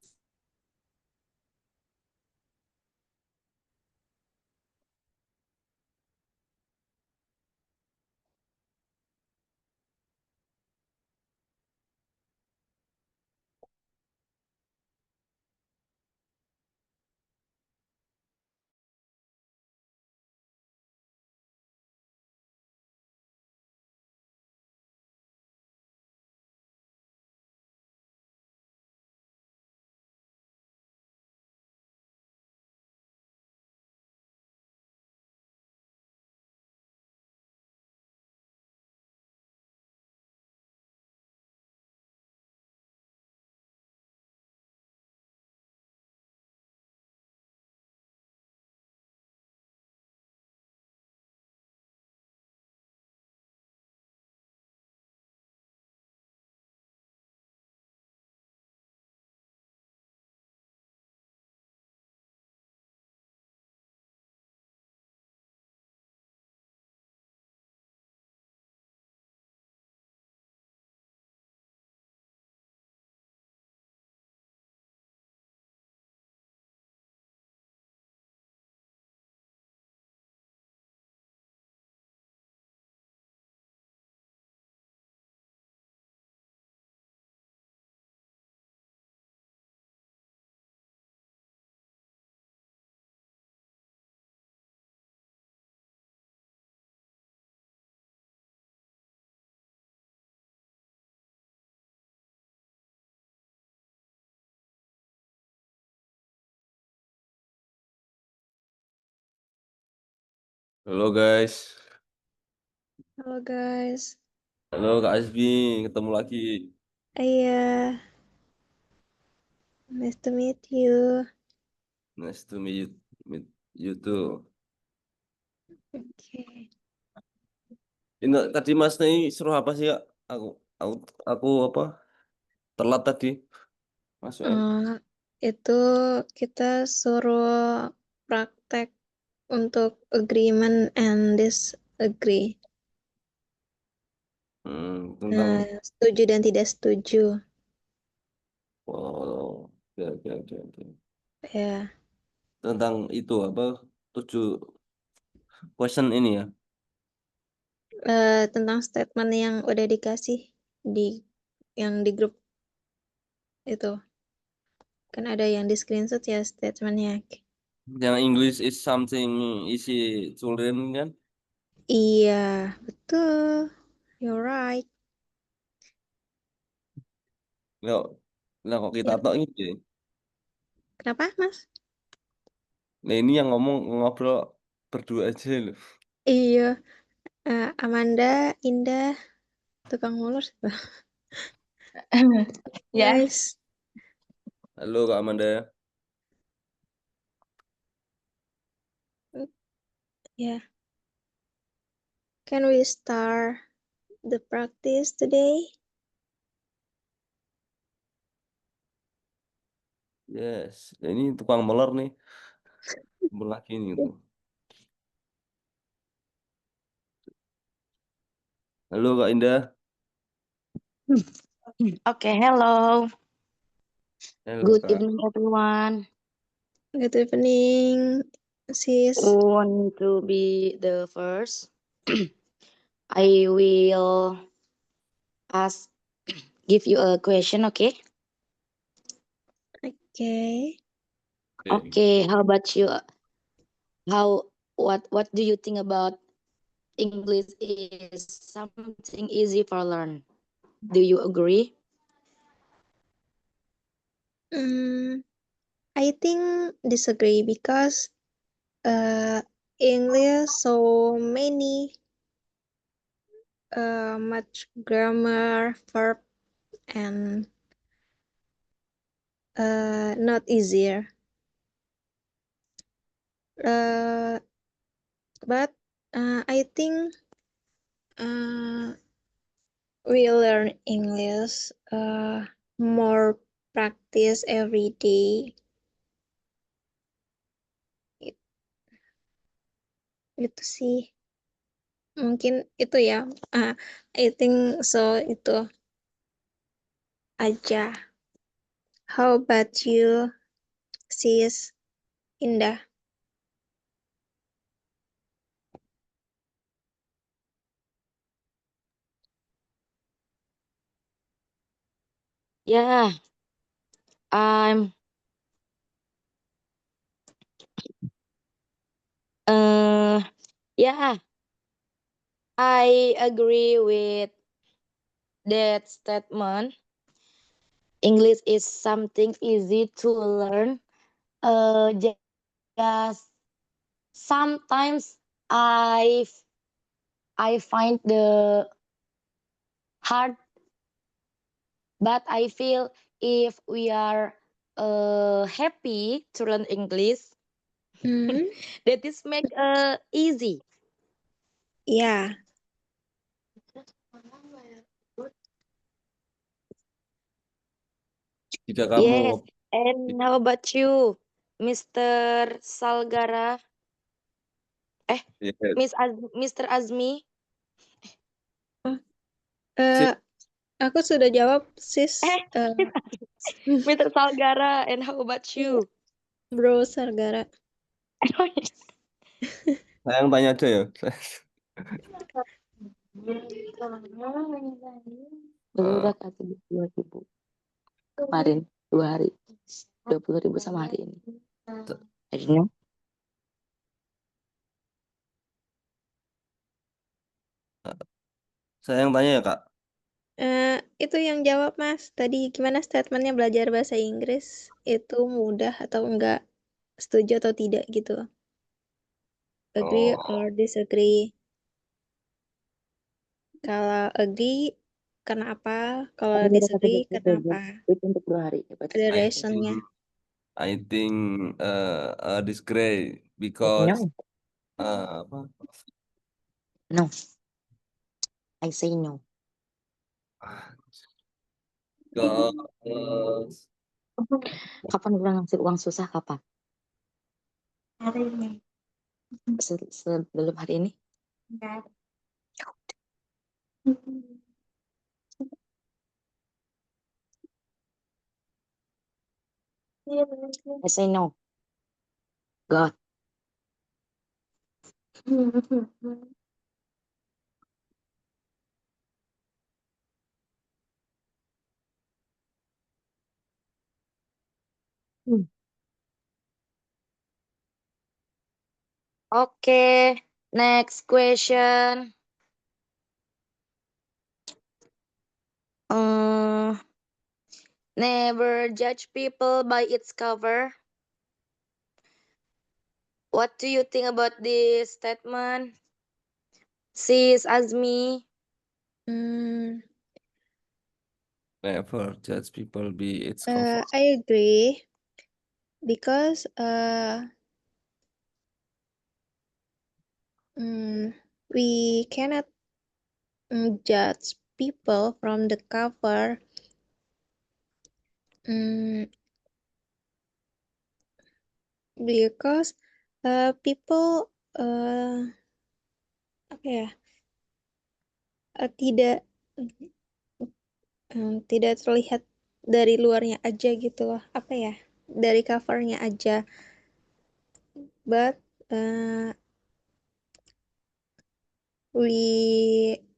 Halo guys. Halo guys. Halo Kak Asbi, ketemu lagi. Iya. Nice to meet you. Nice to meet you too. Oke. Ini tadi Mas Nei suruh apa sih Kak? Aku, aku apa? Telat tadi. Masuk ya. Itu kita suruh praktek untuk agreement and disagree. Tentang Setuju dan tidak setuju. oh, oke. Ya. Tentang itu apa? 7 question ini ya. Tentang statement yang udah dikasih yang di grup itu. Kan ada yang di screenshot ya statementnya. Yang English is something easy to learn kan? Iya, betul. You're right. Lah kok kita Ya. tok ini. Kenapa, Mas? Nah ini yang ngobrol berdua aja loh. Iya. Amanda, Indah, tukang mulus. Ya. Guys, Halo Kak Amanda. yeah. Can we start the practice today? Yes, ini tukang molor nih. Lagi nih tuh. Halo Kak Indah. Okay, hello. Halo Good Kak. evening, everyone. Good evening, sis. Who want to be the first? I will give you a question, okay? Okay. Okay, how about you? What do you think about English is something easy for learn? Do you agree? I think disagree because English so many much grammar, verb, and not easier. But I think we learn English more practice every day. Itu sih. Mungkin itu ya. I think so itu aja. How about you, sis Indah? Yeah, I'm yeah, I agree with that statement. English is something easy to learn. Just sometimes I find the hard, but I feel if we are happy to learn English, that is make easy. Yeah. Jika Yes, kamu and how about you, Mr. Salgara? Mr. Azmi? Aku sudah jawab, sis. Mr. Salgara, and how about you? Bro Salgara. saya yang tanya aja ya. Udah kasih 20.000 kemarin 2 hari, 20.000 sama hari ini. Akhirnya Saya yang tanya ya Kak. Itu yang jawab Mas. Tadi gimana statementnya belajar bahasa Inggris? Itu mudah atau enggak? Setuju atau tidak gitu? Agree Oh, or disagree. Kalau agree, kenapa? Kalau disagree, kenapa? Itu untuk 2 hari. Ada I reasonnya. think disagree because No, apa? no. I say no. Because Kapan udah ngasih uang susah kapan? Hari ini. Sebelum hari ini? Enggak. I say no. God. Okay, next question. Never judge people by its cover. What do you think about this statement, Sis Azmi? never judge people by its cover. I agree because we cannot judge people from the cover. Because people apa ya, tidak terlihat dari luarnya aja gitu loh, apa ya, dari covernya aja, but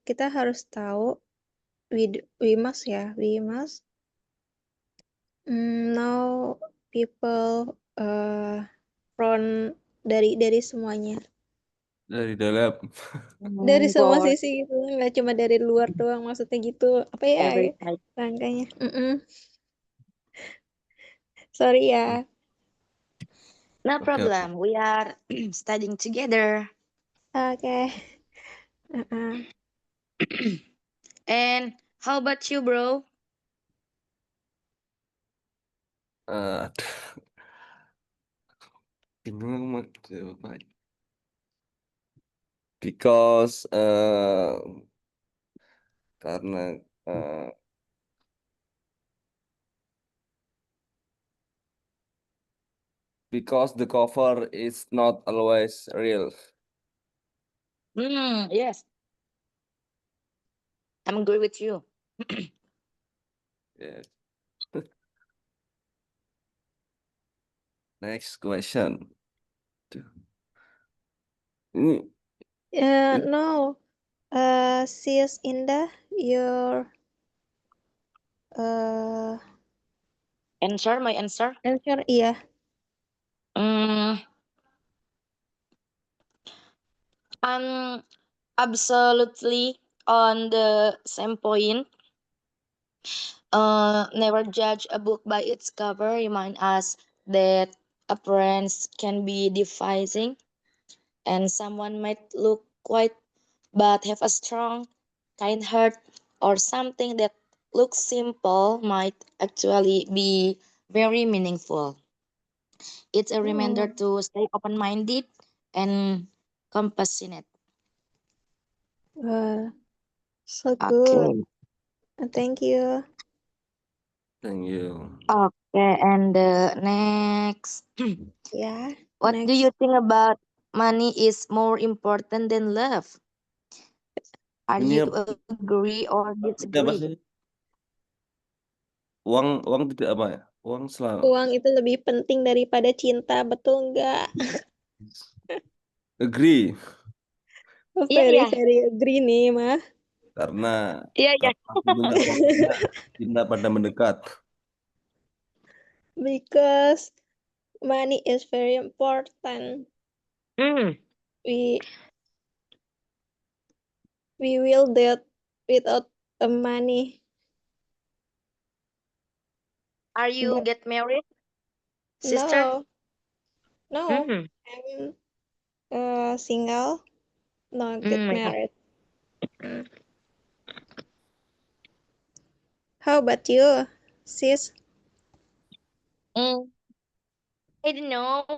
kita harus tahu, we must know people from dari semuanya, Dari dalam. dari semua God, sisi gitu, nggak cuma dari luar doang, maksudnya gitu, apa ya every type. rangkanya. Sorry ya. No Okay. problem. We are studying together. Okay. And how about you, bro? Bingung mau jawab apa. Because karena because the cover is not always real. Yes. I'm agree with you. Yes. Next question. Ini No. Sis Indah, your Answer, my answer. answer, iya. I'm absolutely on the same point. Never judge a book by its cover. Remind us that appearance can be devising, and someone might look quiet but have a strong, kind heart, or something that looks simple might actually be very meaningful. It's a reminder to stay open-minded and compassionate. So Okay. good. Thank you. thank you. Okay, and the next. Yeah. What do you think about money is more important than love? Are Ini you agree or apa disagree? sih? Uang tidak apa ya? Uang selalu. Uang itu lebih penting daripada cinta, betul nggak? Agree. Very agree nih, mah. Karena Iya. cinta pada mendekat. Because money is very important. We will dead without money. Are you get married, sister? No. single, not get Okay. married. How about you, sis? I don't know.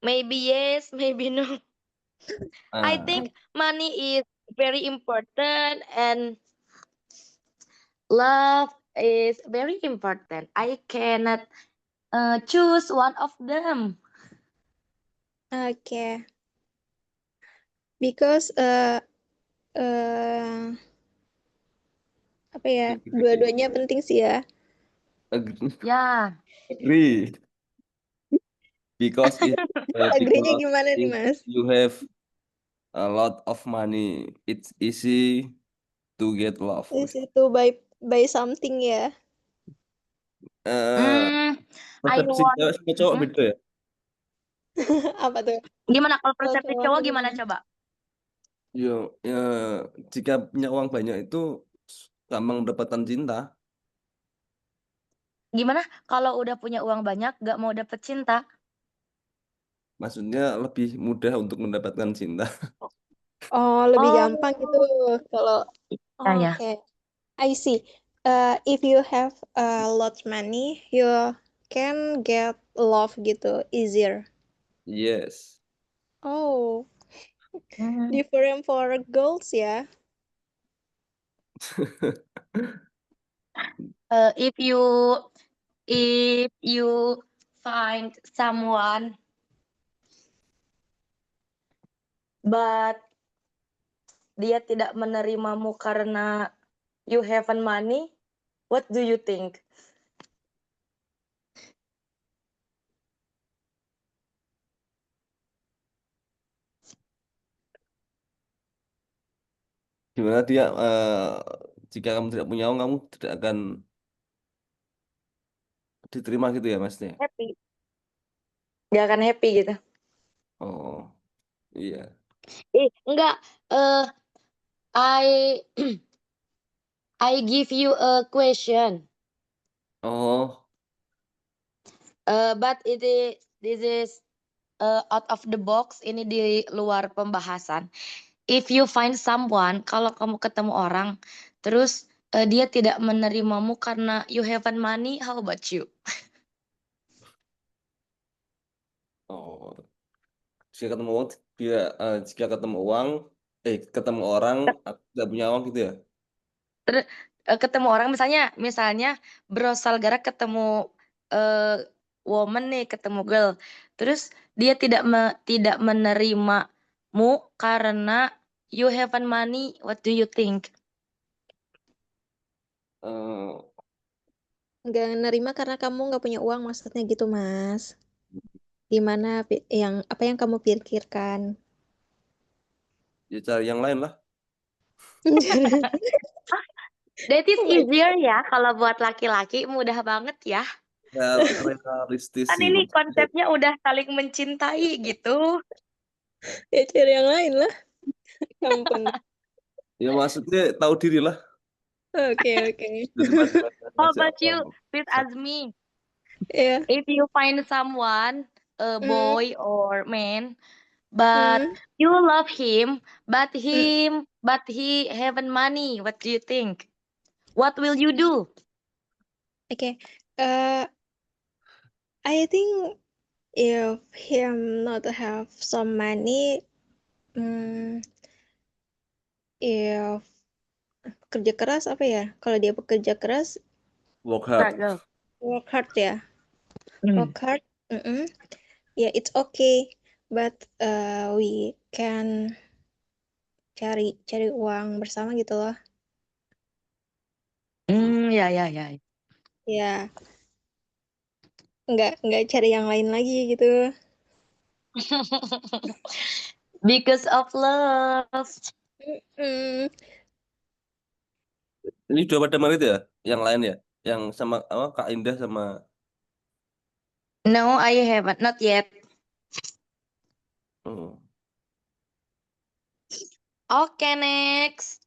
Maybe yes, maybe no. I think money is very important and love is very important. I cannot choose one of them. Okay. Because apa ya? Dua-duanya penting sih ya. Ya. Agree. Because Agree-nya gimana nih, Mas? you have a lot of money, it's easy to get love. Easy to buy something ya. Persepsi cewek sama cowok beda ya? Apa tuh? Gimana kalau Kalau persepsi cowok cowok gimana? gimana coba? Yo, ya, jika punya uang banyak itu gampang mendapatkan cinta. Gimana kalau udah punya uang banyak gak mau dapet cinta? Maksudnya lebih mudah untuk mendapatkan cinta. Oh, lebih gampang gitu kalau Ya. okay. I see. If you have a lot money, you can get love gitu easier. Yes. Oh, different for girls ya. If you find someone but dia tidak menerimamu karena you haven't money, what do you think? Gimana dia, jika kamu tidak punya uang, kamu tidak akan diterima gitu ya, Masnya? Happy. Dia akan happy gitu. Oh, iya. Enggak. I give you a question. Oh, But this is out of the box. Ini di luar pembahasan. If you find someone, kalau kamu ketemu orang, terus dia tidak menerimamu karena you haven't money, how about you? oh. Jika ketemu uang, jika ketemu orang, aku tidak punya uang gitu ya? Terus ketemu orang misalnya Bro Salgara ketemu woman nih, ketemu girl. Terus dia tidak menerimamu karena you haven't money, what do you think? Nggak nerima karena kamu nggak punya uang, maksudnya gitu, Mas. Gimana apa yang kamu pikirkan? Ya cari yang lain lah. That is easier ya, kalau buat laki-laki mudah banget ya. Ya, realistis Kan sih. ini konsepnya udah saling mencintai gitu. Ya cari yang lain lah. Ampun. Ya maksudnya tahu diri lah. Oke. How about you, Fit Azmi? Yeah. If you find someone, a boy or man, but you love him, but he haven't money, what do you think? What will you do? Okay. I think if him not have some money, if kerja keras apa ya? Kalau dia bekerja keras, work hard. Ya. Work hard. Yeah, it's okay. But we can cari uang bersama gitu loh. Ya. Ya. Nggak cari yang lain lagi gitu. Because of love. Ini udah pada married ya? Yang lain ya? Yang sama Kak Indah sama... No, I haven't. Not yet. Okay, next.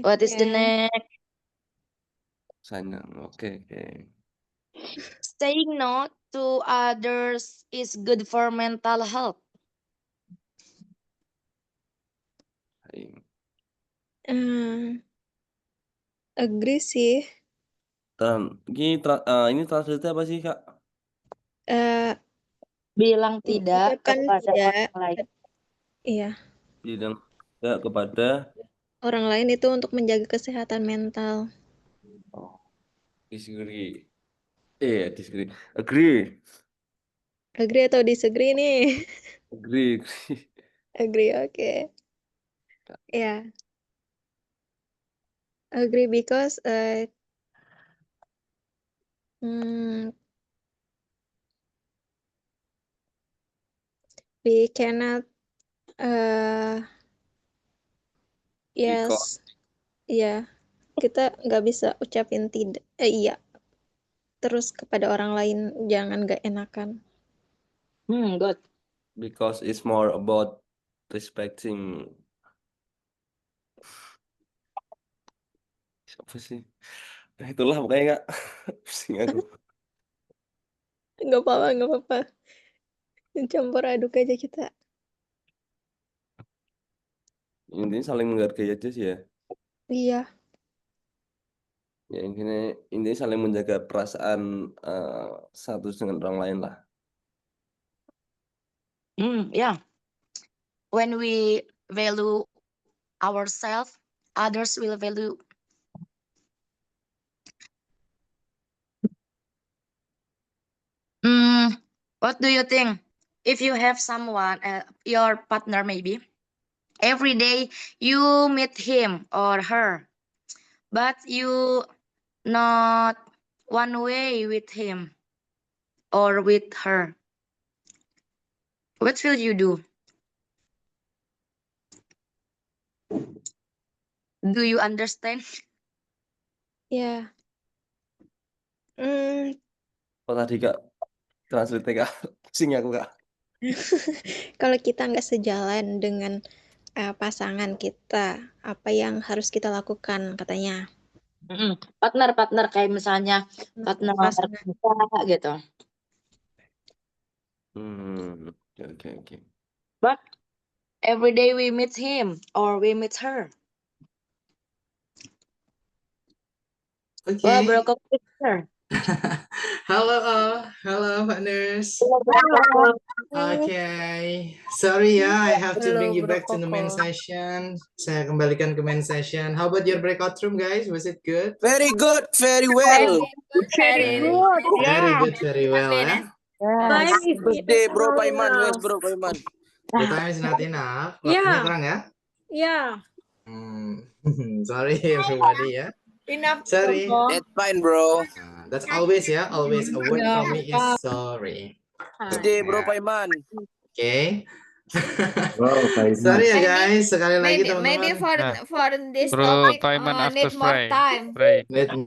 What is the next? Sayang, oke. Saying no to others is good for mental health. Agree sih. Ini translate apa sih, Kak? Bilang tidak Ucapkan kepada tidak. orang lain. Iya. Bilang tidak kepada Orang lain itu untuk menjaga kesehatan mental. disagree. Disagree. Agree. Agree atau disagree nih? Agree. Agree, oke. Ya. Agree because we cannot Because. ya, kita nggak bisa ucapin tidak, iya, terus kepada orang lain, jangan nggak enakan. Good. Because it's more about respecting. Apa sih? Nah, itulah pokoknya, Kak. Pusing aku. Nggak apa-apa. Campur aduk aja kita. Intinya saling menghargai aja sih ya. Iya. Ya intinya saling menjaga perasaan satu dengan orang lain lah. Yeah. When we value ourselves, others will value. What do you think? If you have someone, your partner maybe, every day you meet him or her, but you not one way with him or with her, what will you do? Do you understand? Ya. Oh tadi Kak, translate Kak, pusing aku Kak. Kalau kita nggak sejalan dengan pasangan kita, apa yang harus kita lakukan katanya? Partner kayak misalnya partner kita gitu. Oke. But every day we meet him or we meet her. Okay. Halo partners. Okay, sorry ya, I have to bring you back to the main session. Saya kembalikan ke main session. How about your breakout room, guys? Was it good? Very good, very well. Very well ya. Good day, Bro Paiman. Where's Bro Paiman? The time is not enough. Waktunya kurang ya? Yeah. Sorry everybody ya. Enough. Sorry. That's fine, bro. That's always ya, always a word from me is sorry. Good day, Bro Paiman. Okay. Wow, Paiman. Sorry ya guys, sekali lagi Maybe teman-teman. for this Bro topic Paiman need after more fry. time. Maybe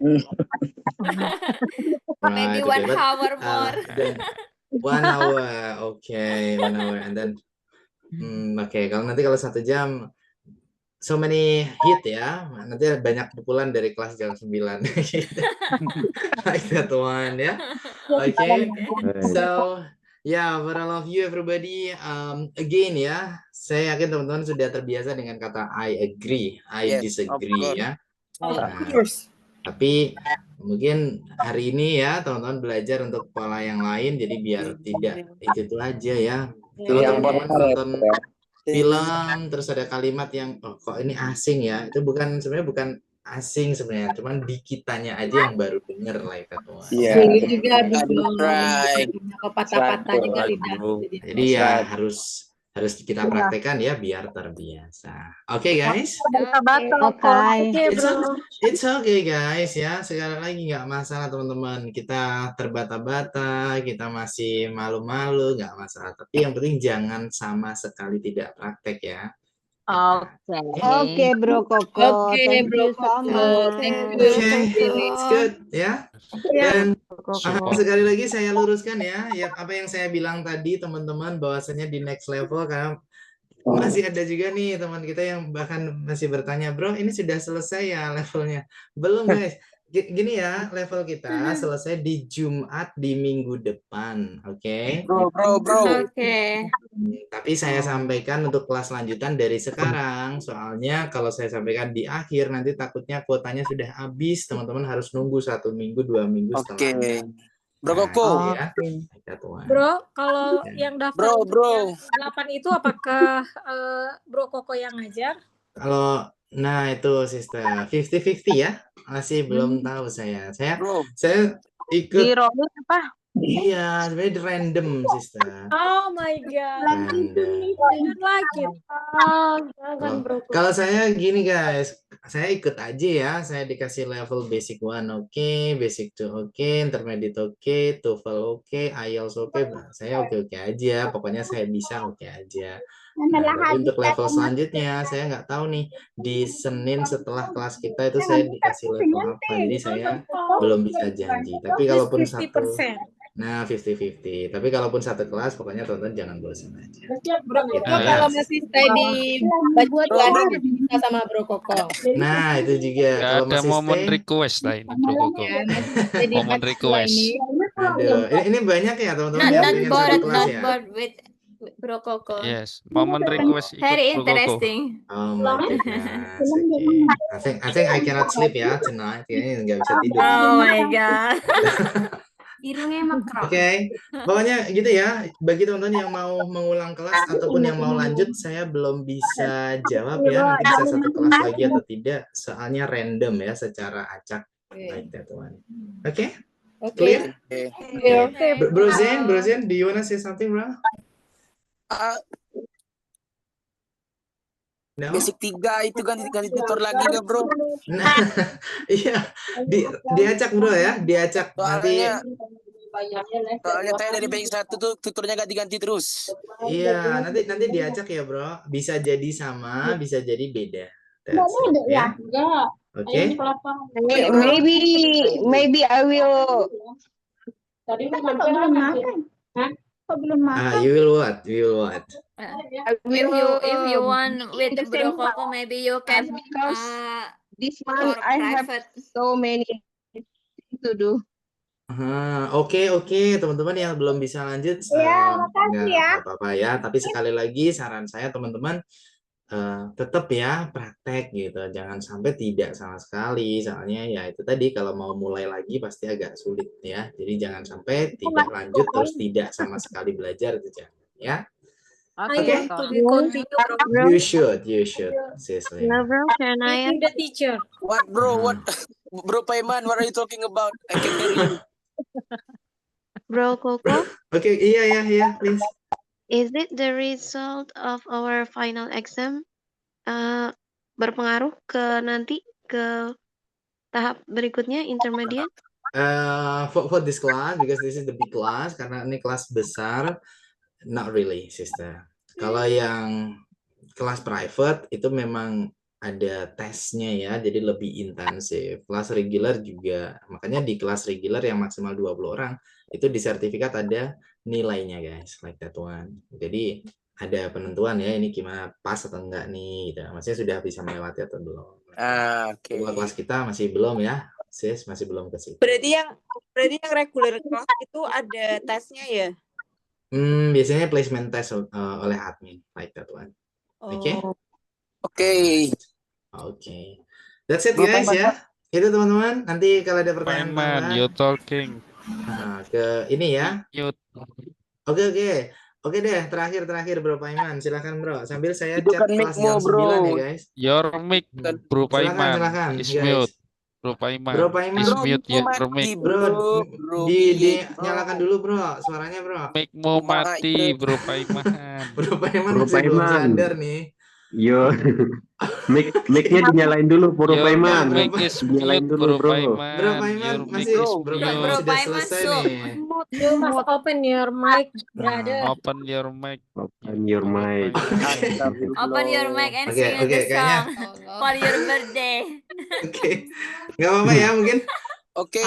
Right, 1 hour more. then 1 hour, okay, 1 hour, and then, okay, kalau 1 jam, so many hit ya, nanti banyak pukulan dari kelas jam 9, like that one ya, okay, so yeah, for all of you everybody, again ya, saya yakin teman-teman sudah terbiasa dengan kata I agree, I disagree ya. Tapi mungkin hari ini ya teman-teman belajar untuk pola yang lain, jadi biar tidak itu aja ya. Kalau teman-teman nonton film terus ada kalimat yang kok ini asing ya, itu sebenarnya bukan asing sebenarnya, cuman di kitanya aja yang baru denger like that one. Iya. Juga Patah-patah juga lidah. Jadi ya harus kita praktekkan ya biar terbiasa. Oke guys. It's okay guys ya. Sekali lagi nggak masalah teman-teman. Kita terbata-bata, kita masih malu-malu, nggak masalah. Tapi yang penting jangan sama sekali tidak praktek ya. Oke, Bro Koko. Thank you so much. It's good ya. Dan sekali lagi saya luruskan ya, apa yang saya bilang tadi teman-teman, bahwasanya di next level karena masih ada juga nih teman kita yang bahkan masih bertanya, bro ini sudah selesai ya levelnya? Belum guys, Gini ya, level kita selesai di Jumat di minggu depan, oke? Oke. Tapi saya sampaikan untuk kelas lanjutan dari sekarang, soalnya kalau saya sampaikan di akhir nanti takutnya kuotanya sudah habis, teman-teman harus nunggu 1 minggu, 2 minggu setelahnya. Bro Nah, Koko. itu ya. Tuan. Bro, kalau yang daftar Bro. yang 8 itu apakah Bro Koko yang ngajar? Kalau itu sister 50-50 ya, masih belum tahu saya ikut Di Robin apa? iya sebenarnya di random sister. Oh my god. Random. I don't like it. Jangan Bro Koko. Kalau saya gini guys, saya ikut aja ya. Saya dikasih level basic 1 oke, basic 2 oke, intermediate oke, TOEFL oke, IELTS oke. Saya oke-oke aja. Pokoknya saya bisa oke aja. Nah, tapi untuk level selanjutnya saya nggak tahu nih di Senin setelah kelas kita itu saya dikasih level apa. Jadi saya belum bisa janji. Tapi kalaupun 50-50. Tapi kalaupun satu kelas pokoknya teman-teman jangan bosan aja. Bro Koko kalau masih stay di baju bisa sama Bro Koko. Nah, itu juga Nggak kalau ada masih momen stay. request lah ini Bro Koko. Jadi Momen request. Aduh, ini banyak ya teman-teman yang pengen satu kelas ya. Not bored with Bro Koko. Yes, momen request ikut Very Bro Koko. interesting. Oh my goodness. Okay. I think I cannot sleep ya tonight. Kayaknya nggak bisa tidur. Oh my god. Irungnya makro. Oke, pokoknya gitu ya. Bagi teman-teman yang mau mengulang kelas ataupun yang mau lanjut, saya belum bisa jawab ya. Nanti bisa satu kelas lagi atau tidak. Soalnya random ya, secara acak. Like that one. Oke? Clear? Okay. Bro Zen, do you wanna say something, bro? No? Basic 3 itu ganti tutor lagi nggak bro? Nah, iya, diacak bro ya, diacak nanti. Soalnya saya dari basic 1 tuh tutornya ganti-ganti terus. Iya, nanti diacak ya bro. Bisa jadi sama, bisa jadi beda. That's it, ya. Oke. Maybe I will. Tadi belum makan. Belum makan. You will what? If you want with Bro Koko, maybe you can This month I have so many things to do. Oke, teman-teman yang belum bisa lanjut, nggak apa-apa ya. Tapi sekali lagi saran saya teman-teman tetap ya praktek gitu, jangan sampai tidak sama sekali. Soalnya ya itu tadi kalau mau mulai lagi pasti agak sulit ya. Jadi jangan sampai tidak lanjut terus tidak sama sekali belajar itu jangan ya. Okay. You should, seriously. Can I the teacher? What bro? Bro Paiman, what are you talking about? I can hear you. Bro Koko, Oke, iya, please. is it the result of our final exam berpengaruh ke nanti ke tahap berikutnya intermediate? For this class, because this is the big class, karena ini kelas besar, not really, sister. Kalau yang kelas private itu memang ada tesnya ya, jadi lebih intensif. Kelas regular juga, makanya di kelas regular yang maksimal 20 orang, itu di sertifikat ada nilainya guys, like that one. Jadi ada penentuan ya, ini gimana pas atau enggak nih, gitu. Maksudnya sudah bisa melewati atau belum. Oke. Kelas kita masih belum ya, sis, masih belum ke situ. Berarti yang regular kelas itu ada tesnya ya? Biasanya placement test oleh admin, like that one. Oke? Oke. That's it guys ya. Itu teman-teman. Nanti kalau ada pertanyaan Paiman, you talking. Ke ini ya. Mute. Oke deh, terakhir Bro Paiman, silakan Bro. Sambil saya Itu chat kan kelas mic-mu, jam 9 bro. ya guys. Your mic, Bro Paiman, Silakan, is guys. mute. Bro Paiman, is Bro, mute your mic. Bro, nyalakan dulu Bro, suaranya Bro. Mic-mu mati, Bro Paiman. Bro Paiman masih belum sadar nih. Yo, mic-nya dinyalain dulu, Bro Your Paiman. mic is Dinyalain mute, dulu, Bro bro. Paiman. Bro Paiman Your mic masih is Bro mute. Paiman sudah selesai nih. You must open your mic, brother. Open your mic. Open your mic. Open your mic and Oke, sing the kayaknya. song for your birthday. Oke, nggak apa-apa ya mungkin. Oke.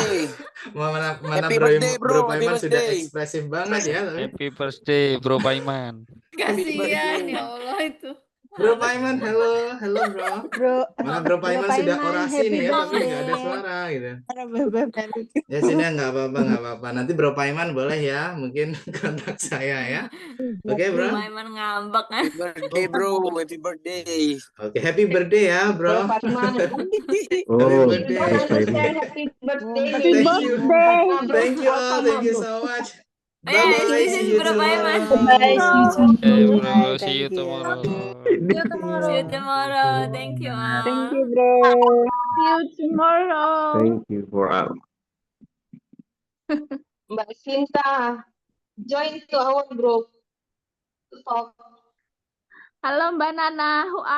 Mana Happy Bro birthday, bro. Paiman Happy sudah birthday. ekspresif banget ya. Happy birthday, Bro Paiman. Kasihan ya Allah itu. Bro Paiman, halo bro. Mana Bro Paiman sudah orasi nih ya, tapi nggak ada suara gitu. Ya sudah, nggak apa-apa. Nanti Bro Paiman boleh ya, mungkin kontak saya ya. Oke bro. Paiman ngambek kan. Birthday bro, happy birthday. Oke, happy birthday ya bro. Oh, birthday. Happy birthday. Thank you all, thank you so much. Eh, Bye-bye, this see is you Bro Paiman. tomorrow. Okay, bro. See you tomorrow. See you tomorrow. Thank you all. Thank you, bro. See you tomorrow. thank you for Mbak Sinta, join to our group to talk. Halo Mbak Nana, who are